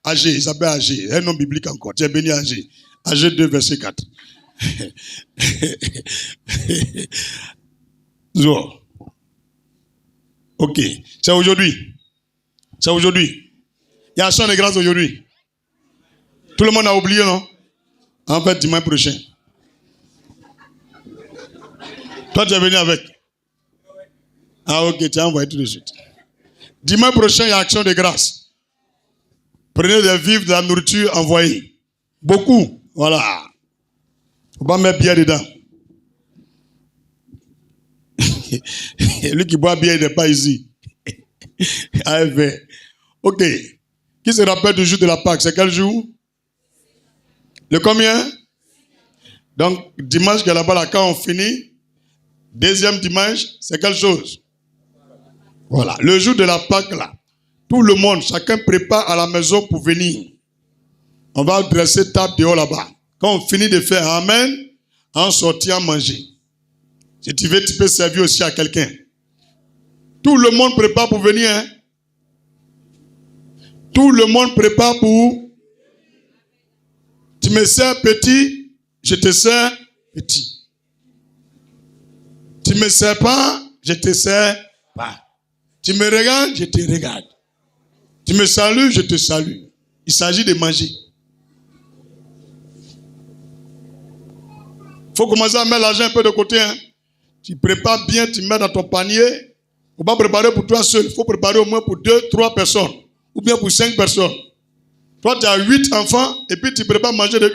AG, il s'appelle AG. Un nom biblique encore. Tu es béni AG. AG 2, verset 4. Ok. C'est aujourd'hui. Il y a Action de grâce aujourd'hui. Tout le monde a oublié, non? En fait, dimanche prochain. Toi, tu es venu avec. Ok, tu as envoyé tout de suite. Dimanche prochain, il y a Action de grâce. Prenez des vivres, de la nourriture, envoyez. Beaucoup. Voilà. Faut pas mettre bière dedans. Lui qui boit bière, il n'est pas ici. AFV. Ok. Qui se rappelle du jour de la Pâque? C'est quel jour? Le combien? Donc, dimanche qui est là-bas, là, quand on finit, deuxième dimanche, c'est quelle chose? Voilà. Le jour de la Pâque, là, tout le monde, chacun prépare à la maison pour venir. On va dresser table dehors là-bas. Quand on finit de faire Amen, on sortit à manger. Si tu veux, tu peux servir aussi à quelqu'un. Tout le monde prépare pour venir. Hein? Tout le monde prépare pour... Tu me sers petit, je te sers petit. Tu me sers pas, je te sers pas. Tu me regardes, je te regarde. Tu me salues, je te salue. Il s'agit de manger. Il faut commencer à mettre l'argent un peu de côté. Hein? Tu prépares bien, tu mets dans ton panier. Il ne faut pas préparer pour toi seul. Il faut préparer au moins pour 2, 3 personnes. Ou bien pour 5 personnes. Toi, tu as 8 enfants et puis tu prépares manger de